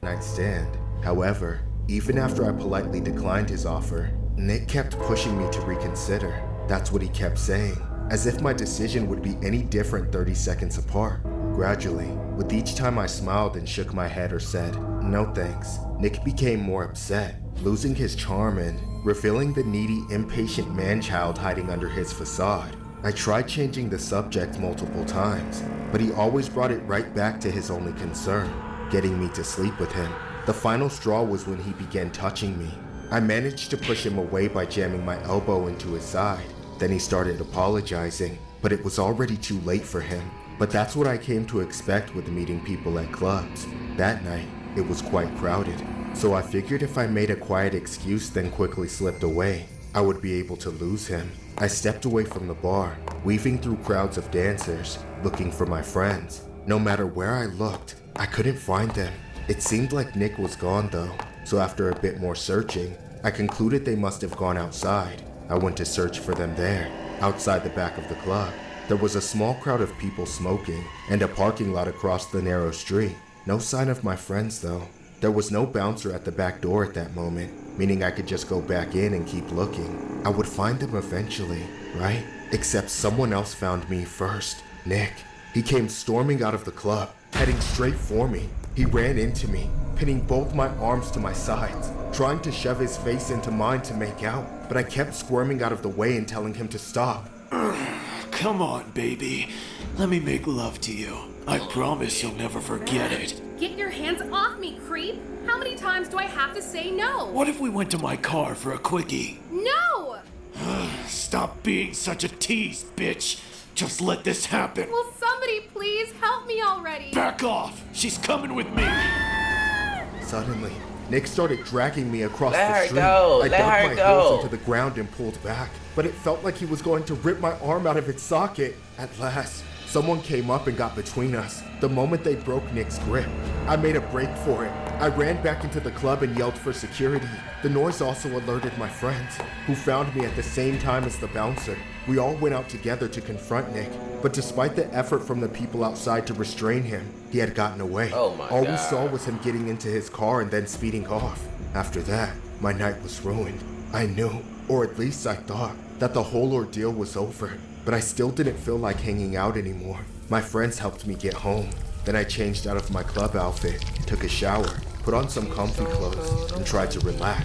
Night stand. However, even after I politely declined his offer, Nick kept pushing me to reconsider. That's what he kept saying, as if my decision would be any different 30 seconds apart. Gradually, with each time I smiled and shook my head or said, "No thanks," Nick became more upset, losing his charm and revealing the needy, impatient man-child hiding under his facade. I tried changing the subject multiple times, but he always brought it right back to his only concern, getting me to sleep with him. The final straw was when he began touching me. I managed to push him away by jamming my elbow into his side. Then he started apologizing, but it was already too late for him. But that's what I came to expect with meeting people at clubs. That night, it was quite crowded, so I figured if I made a quiet excuse then quickly slipped away, I would be able to lose him. I stepped away from the bar, weaving through crowds of dancers, looking for my friends. No matter where I looked, I couldn't find them. It seemed like Nick was gone though, so after a bit more searching, I concluded they must have gone outside. I went to search for them there, outside the back of the club. There was a small crowd of people smoking, and a parking lot across the narrow street. No sign of my friends though. There was no bouncer at the back door at that moment, meaning I could just go back in and keep looking. I would find them eventually, right? Except someone else found me first. Nick. He came storming out of the club, heading straight for me. He ran into me, pinning both my arms to my sides, trying to shove his face into mine to make out, but I kept squirming out of the way and telling him to stop. Come on, baby. Let me make love to you. I promise you'll never forget it. Get your hands off me, creep! How many times do I have to say no? What if we went to my car for a quickie? No! Stop being such a tease, bitch. Just let this happen. Will somebody please help me already? Back off! She's coming with me! Suddenly, Nick started dragging me across Let the her street. go. I Let dug her my go. heels into the ground and pulled back, but it felt like he was going to rip my arm out of its socket. At last, someone came up and got between us. The moment they broke Nick's grip, I made a break for it. I ran back into the club and yelled for security. The noise also alerted my friends, who found me at the same time as the bouncer. We all went out together to confront Nick, but despite the effort from the people outside to restrain him, he had gotten away. Oh my All God. we saw was him getting into his car and then speeding off. After that, my night was ruined. I knew, or at least I thought, that the whole ordeal was over, but I still didn't feel like hanging out anymore. My friends helped me get home. Then I changed out of my club outfit, took a shower, put on some comfy clothes, and tried to relax.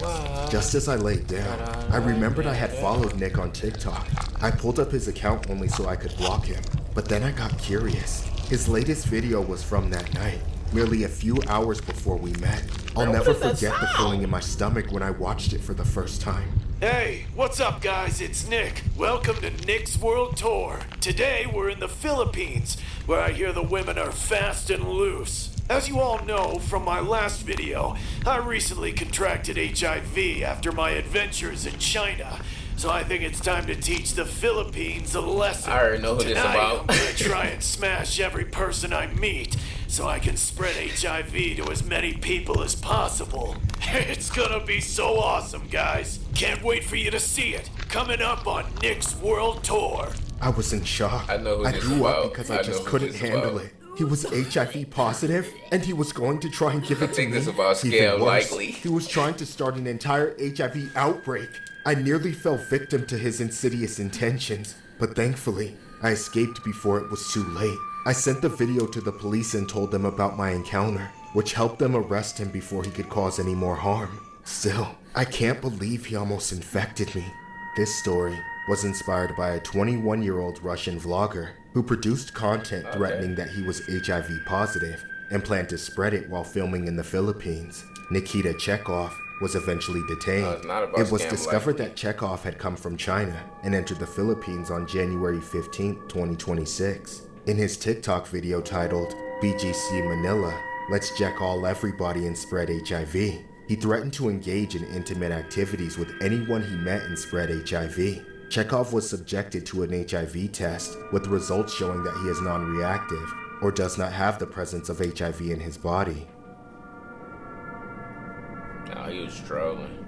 Just as I laid down, I remembered I had followed Nick on TikTok. I pulled up his account only so I could block him, but then I got curious. His latest video was from that night, merely a few hours before we met. I'll never forget the feeling in my stomach when I watched it for the first time. Hey, what's up, guys? It's Nick. Welcome to Nick's World Tour. Today, we're in the Philippines, where I hear the women are fast and loose. As you all know from my last video, I recently contracted HIV after my adventures in China. So I think it's time to teach the Philippines a lesson. I already know who this Tonight, about. I'm gonna try and smash every person I meet, so I can spread HIV to as many people as possible. It's gonna be so awesome, guys. Can't wait for you to see it. Coming up on Nick's World Tour. I was in shock. I know who I this grew up about. because I I know just who couldn't this handle about. it. He was HIV positive, and he was going to try and give it to think me. this about Even scam worse, likely. he was trying to start an entire HIV outbreak. I nearly fell victim to his insidious intentions, but thankfully, I escaped before it was too late. I sent the video to the police and told them about my encounter, which helped them arrest him before he could cause any more harm. Still, I can't believe he almost infected me. This story was inspired by a 21-year-old Russian vlogger who produced content threatening that he was HIV positive and planned to spread it while filming in the Philippines. Nikita Chekhov was eventually detained. it's not about It was scam discovered life. that Chekhov had come from China and entered the Philippines on January 15, 2026. In his TikTok video titled BGC Manila, Let's Jack All Everybody and Spread HIV, he threatened to engage in intimate activities with anyone he met and spread HIV. Chekhov was subjected to an HIV test, with results showing that he is non-reactive or does not have the presence of HIV in his body. No, he was struggling.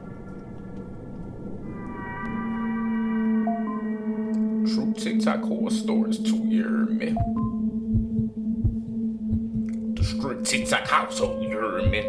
True TikTok horror stories to your me. The strict TikTok household, you heard me.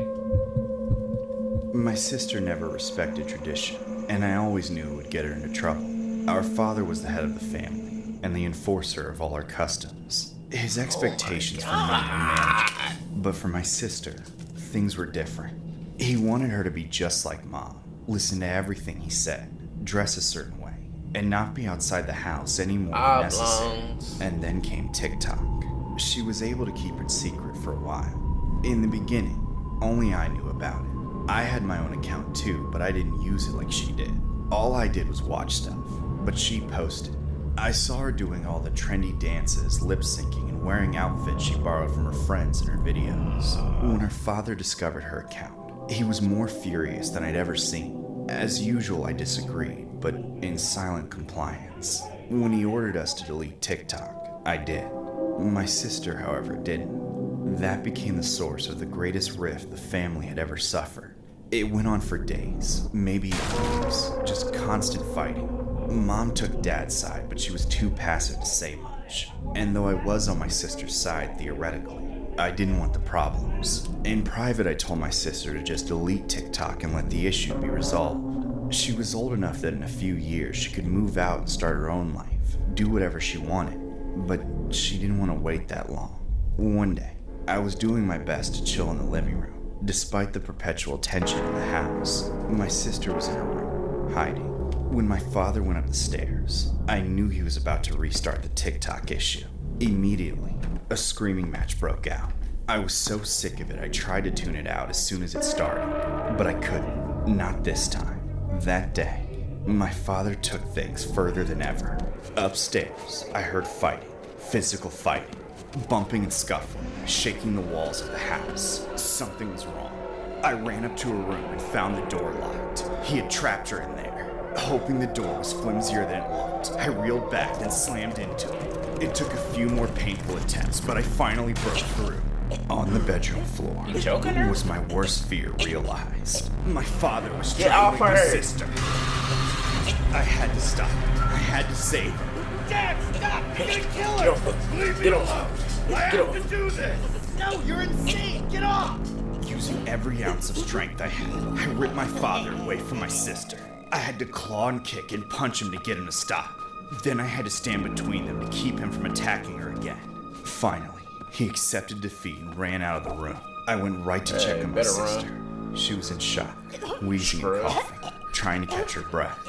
My sister never respected tradition, and I always knew it would get her into trouble. Our father was the head of the family, and the enforcer of all our customs. His expectations for me were manageable, but for my sister, things were different. He wanted her to be just like Mom, listen to everything he said, dress a certain way, and not be outside the house any more than necessary. And then came TikTok. She was able to keep it secret for a while. In the beginning, only I knew about it. I had my own account too, but I didn't use it like she did. All I did was watch stuff, but she posted. I saw her doing all the trendy dances, lip syncing, and wearing outfits she borrowed from her friends in her videos. When her father discovered her account, he was more furious than I'd ever seen. As usual, I disagreed, but in silent compliance. When he ordered us to delete TikTok, I did. My sister, however, didn't. That became the source of the greatest rift the family had ever suffered. It went on for days, maybe years, just constant fighting. Mom took Dad's side, but she was too passive to say much. And though I was on my sister's side theoretically, I didn't want the problems. In private, I told my sister to just delete TikTok and let the issue be resolved. She was old enough that in a few years she could move out and start her own life, do whatever she wanted, but she didn't want to wait that long. One day, I was doing my best to chill in the living room. Despite the perpetual tension in the house, my sister was in her room, hiding. When my father went up the stairs, I knew he was about to restart the TikTok issue. Immediately, a screaming match broke out. I was so sick of it, I tried to tune it out as soon as it started, but I couldn't. Not this time. That day, my father took things further than ever. Upstairs, I heard fighting, physical fighting, bumping and scuffling, shaking the walls of the house. Something was wrong. I ran up to her room and found the door locked. He had trapped her in there. Hoping the door was flimsier than it looked, I reeled back and slammed into it. It took a few more painful attempts, but I finally broke through. On the bedroom floor was my worst fear realized. My father was strangling my sister. I had to stop. I had to save her. Dad, stop! You're gonna kill her! Leave me alone! I have to do this! No, you're insane! Get off! Using every ounce of strength I had, I ripped my father away from my sister. I had to claw and kick and punch him to get him to stop. Then I had to stand between them to keep him from attacking her again. Finally, he accepted defeat and ran out of the room. I went right to check on my sister. She was in shock, wheezing and coughing, trying to catch her breath.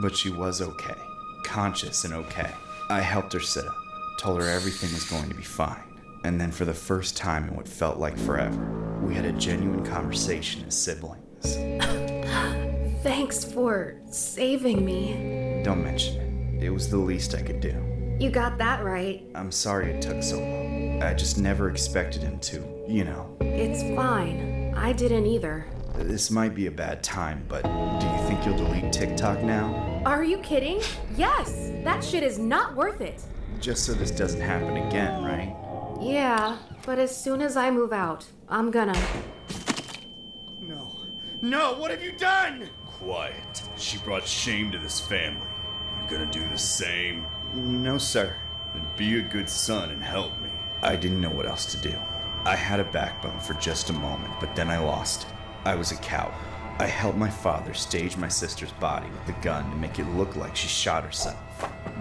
But she was okay, conscious and okay. I helped her sit up, told her everything was going to be fine. And then for the first time in what felt like forever, we had a genuine conversation as siblings. Thanks for saving me. Don't mention it. It was the least I could do. You got that right. I'm sorry it took so long. I just never expected him to, you know. It's fine. I didn't either. This might be a bad time, but do you think you'll delete TikTok now? Are you kidding? Yes! That shit is not worth it. Just so this doesn't happen again, right? Yeah, but as soon as I move out, I'm gonna... No. No, what have you done? Quiet. She brought shame to this family. You gonna do the same? No, sir. Then be a good son and help me. I didn't know what else to do. I had a backbone for just a moment, but then I lost it. I was a coward. I helped my father stage my sister's body with the gun to make it look like she shot herself.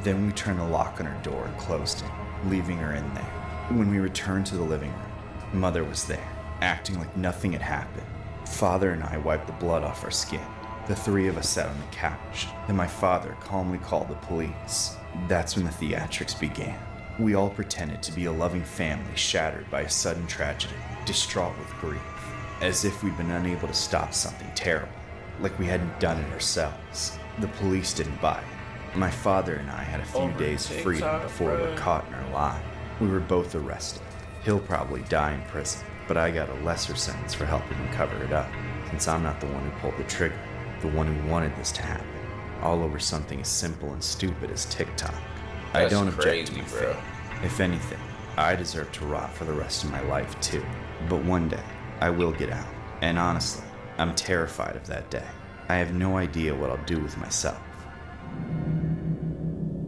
Then we turned the lock on her door and closed it, leaving her in there. When we returned to the living room, Mother was there, acting like nothing had happened. Father and I wiped the blood off our skin. The three of us sat on the couch. Then my father calmly called the police. That's when the theatrics began. We all pretended to be a loving family shattered by a sudden tragedy, distraught with grief, as if we'd been unable to stop something terrible. like we hadn't done it ourselves. The police didn't buy it. My father and I had a few days of freedom before we were caught in our lie. We were both arrested. He'll probably die in prison, but I got a lesser sentence for helping him cover it up, since I'm not the one who pulled the trigger, the one who wanted this to happen, all over something as simple and stupid as TikTok. I don't object to my fate. If anything, I deserve to rot for the rest of my life too. But one day, I will get out. And honestly, I'm terrified of that day. I have no idea what I'll do with myself.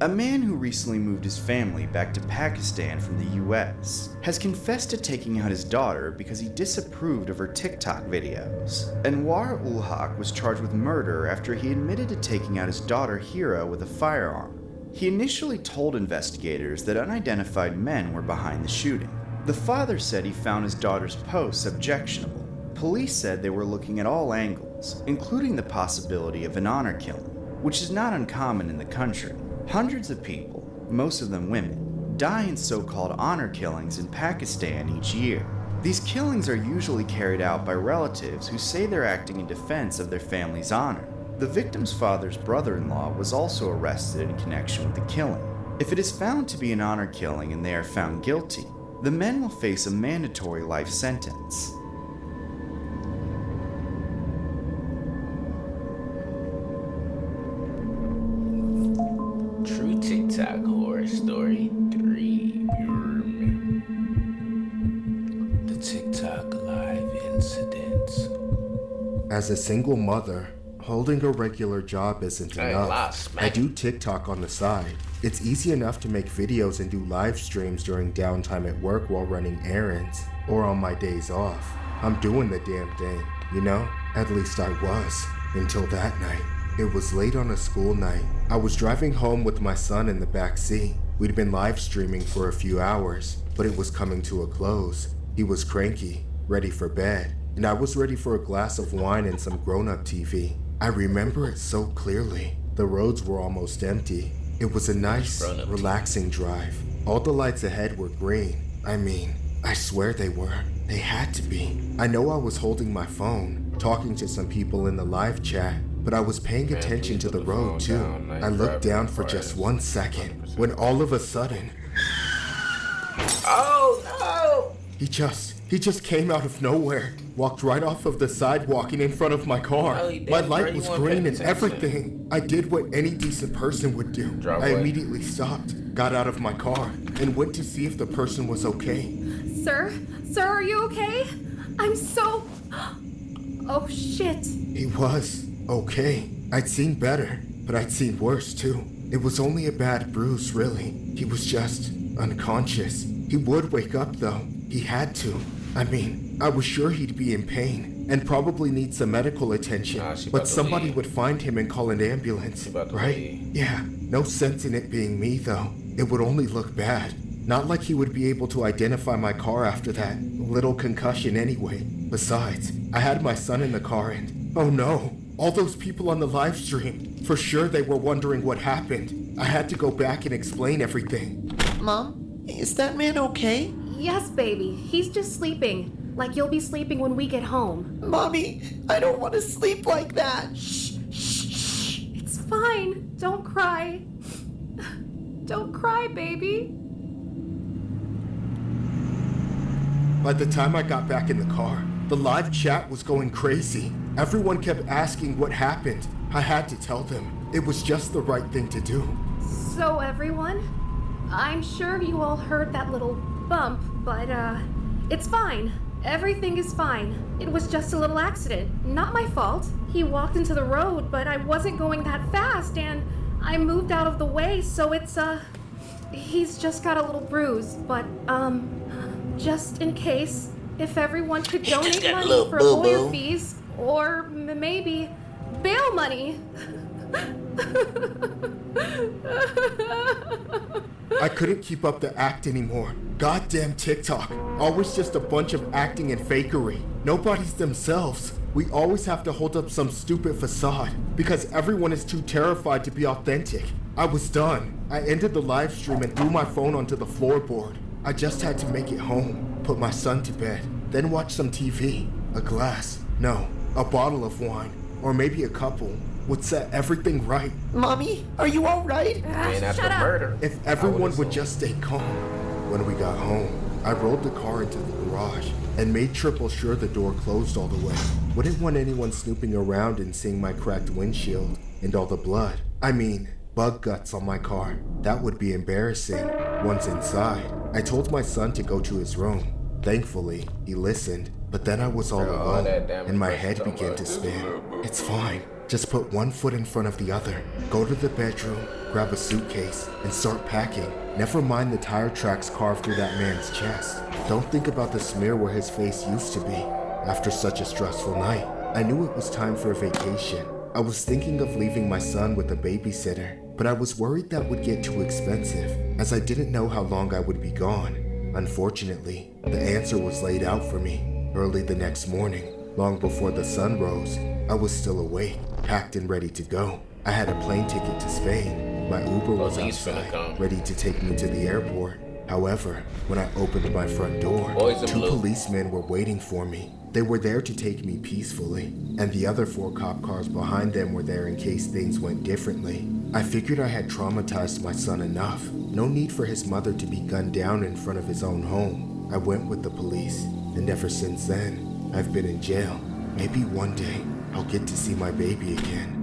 A man who recently moved his family back to Pakistan from the US has confessed to taking out his daughter because he disapproved of her TikTok videos. Anwar ul Haq was charged with murder after he admitted to taking out his daughter Hira with a firearm. He initially told investigators that unidentified men were behind the shooting. The father said he found his daughter's posts objectionable. Police said they were looking at all angles, including the possibility of an honor killing, which is not uncommon in the country. Hundreds of people, most of them women, die in so-called honor killings in Pakistan each year. These killings are usually carried out by relatives who say they're acting in defense of their family's honor. The victim's father's brother-in-law was also arrested in connection with the killing. If it is found to be an honor killing and they are found guilty, the men will face a mandatory life sentence. True TikTok horror story 3. The TikTok live incidents. As a single mother, holding a regular job isn't enough. I do TikTok on the side. It's easy enough to make videos and do live streams during downtime at work while running errands, or on my days off. I'm doing the damn thing, you know? At least I was, until that night. It was late on a school night. I was driving home with my son in the back seat. We'd been live streaming for a few hours, but it was coming to a close. He was cranky, ready for bed, and I was ready for a glass of wine and some grown-up TV. I remember it so clearly. The roads were almost empty. It was a nice, relaxing drive. All the lights ahead were green. I mean, I swear they were. They had to be. I know I was holding my phone, talking to some people in the live chat, but I was paying attention to the road too. I looked down for just 1 second, when all of a sudden... Oh no! He just came out of nowhere, walked right off of the sidewalk and in front of my car. My light was green and everything. I did what any decent person would do. I immediately stopped, got out of my car, and went to see if the person was okay. Sir, are you okay? I'm so... Oh shit. He was okay. I'd seen better, but I'd seen worse too. It was only a bad bruise, really. He was just unconscious. He would wake up though. He had to. I mean, I was sure he'd be in pain and probably need some medical attention, but somebody would find him and call an ambulance, right? Yeah, no sense in it being me though. It would only look bad. Not like he would be able to identify my car after that little concussion anyway. Besides, I had my son in the car and, oh no, all those people on the live stream, for sure they were wondering what happened. I had to go back and explain everything. Mom, is that man okay? Yes, baby. He's just sleeping. Like you'll be sleeping when we get home. Mommy, I don't want to sleep like that. Shh. It's fine. Don't cry. Don't cry, baby. By the time I got back in the car, the live chat was going crazy. Everyone kept asking what happened. I had to tell them. It was just the right thing to do. So everyone, I'm sure you all heard that little bump, but it's fine. Everything is fine. It was just a little accident. Not my fault. He walked into the road, but I wasn't going that fast, and I moved out of the way, so it's he's just got a little bruise, but just in case, if everyone could donate money for lawyer fees, or maybe bail money. I couldn't keep up the act anymore. Goddamn TikTok. Always just a bunch of acting and fakery. Nobody's themselves. We always have to hold up some stupid facade because everyone is too terrified to be authentic. I was done. I ended the live stream and threw my phone onto the floorboard. I just had to make it home, put my son to bed, then watch some TV. A bottle of wine. or maybe a couple, would set everything right. Mommy, are you alright? Man, after murder. If everyone would just stay calm. When we got home, I rolled the car into the garage and made triple sure the door closed all the way. Wouldn't want anyone snooping around and seeing my cracked windshield and all the blood. I mean, bug guts on my car. That would be embarrassing. Once inside, I told my son to go to his room. Thankfully, he listened, but then I was all alone, and my head began to spin. It's fine. Just put one foot in front of the other. Go to the bedroom, grab a suitcase, and start packing. Never mind the tire tracks carved through that man's chest. Don't think about the smear where his face used to be. After such a stressful night, I knew it was time for a vacation. I was thinking of leaving my son with a babysitter, but I was worried that would get too expensive, as I didn't know how long I would be gone. Unfortunately, the answer was laid out for me. Early the next morning, long before the sun rose, I was still awake, packed and ready to go. I had a plane ticket to Spain. My Uber was outside, ready to take me to the airport. However, when I opened my front door, two policemen were waiting for me. They were there to take me peacefully, and the other 4 cop cars behind them were there in case things went differently. I figured I had traumatized my son enough. No need for his mother to be gunned down in front of his own home. I went with the police, and ever since then, I've been in jail. Maybe one day, I'll get to see my baby again.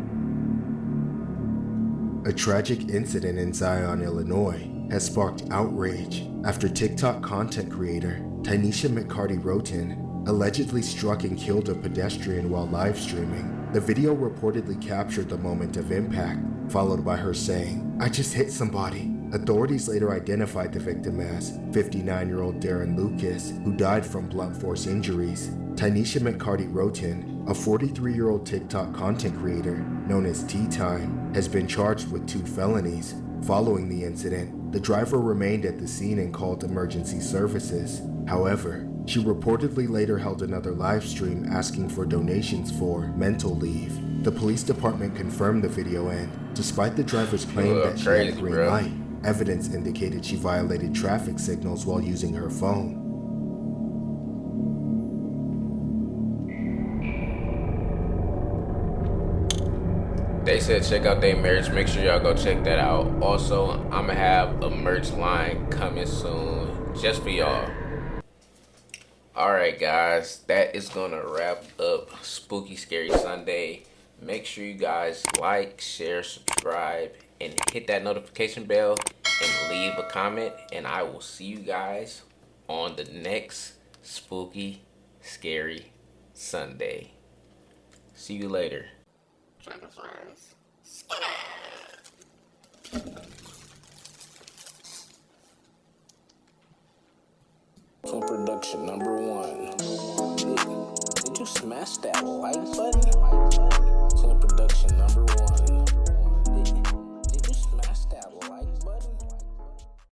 A tragic incident in Zion, Illinois has sparked outrage after TikTok content creator Tynesha McCarty-Roten allegedly struck and killed a pedestrian while live streaming. The video reportedly captured the moment of impact, followed by her saying, "I just hit somebody." Authorities later identified the victim as 59-year-old Darren Lucas, who died from blunt force injuries. Tynesha McCarty-Roten, a 43-year-old TikTok content creator known as Tea Time, has been charged with 2 felonies. Following the incident, the driver remained at the scene and called emergency services. However, she reportedly later held another live stream asking for donations for mental leave. The police department confirmed the video, and despite the driver's claim that she had a green light, evidence indicated she violated traffic signals while using her phone. They said check out their merch. Make sure y'all go check that out. Also, I'm gonna have a merch line coming soon just for y'all. Alright guys, that is gonna wrap up Spooky Scary Sunday. Make sure you guys like, share, subscribe, and hit that notification bell and leave a comment, and I will see you guys on the next Spooky Scary Sunday. See you later. So production #1. Did you smash that like button? So production #1.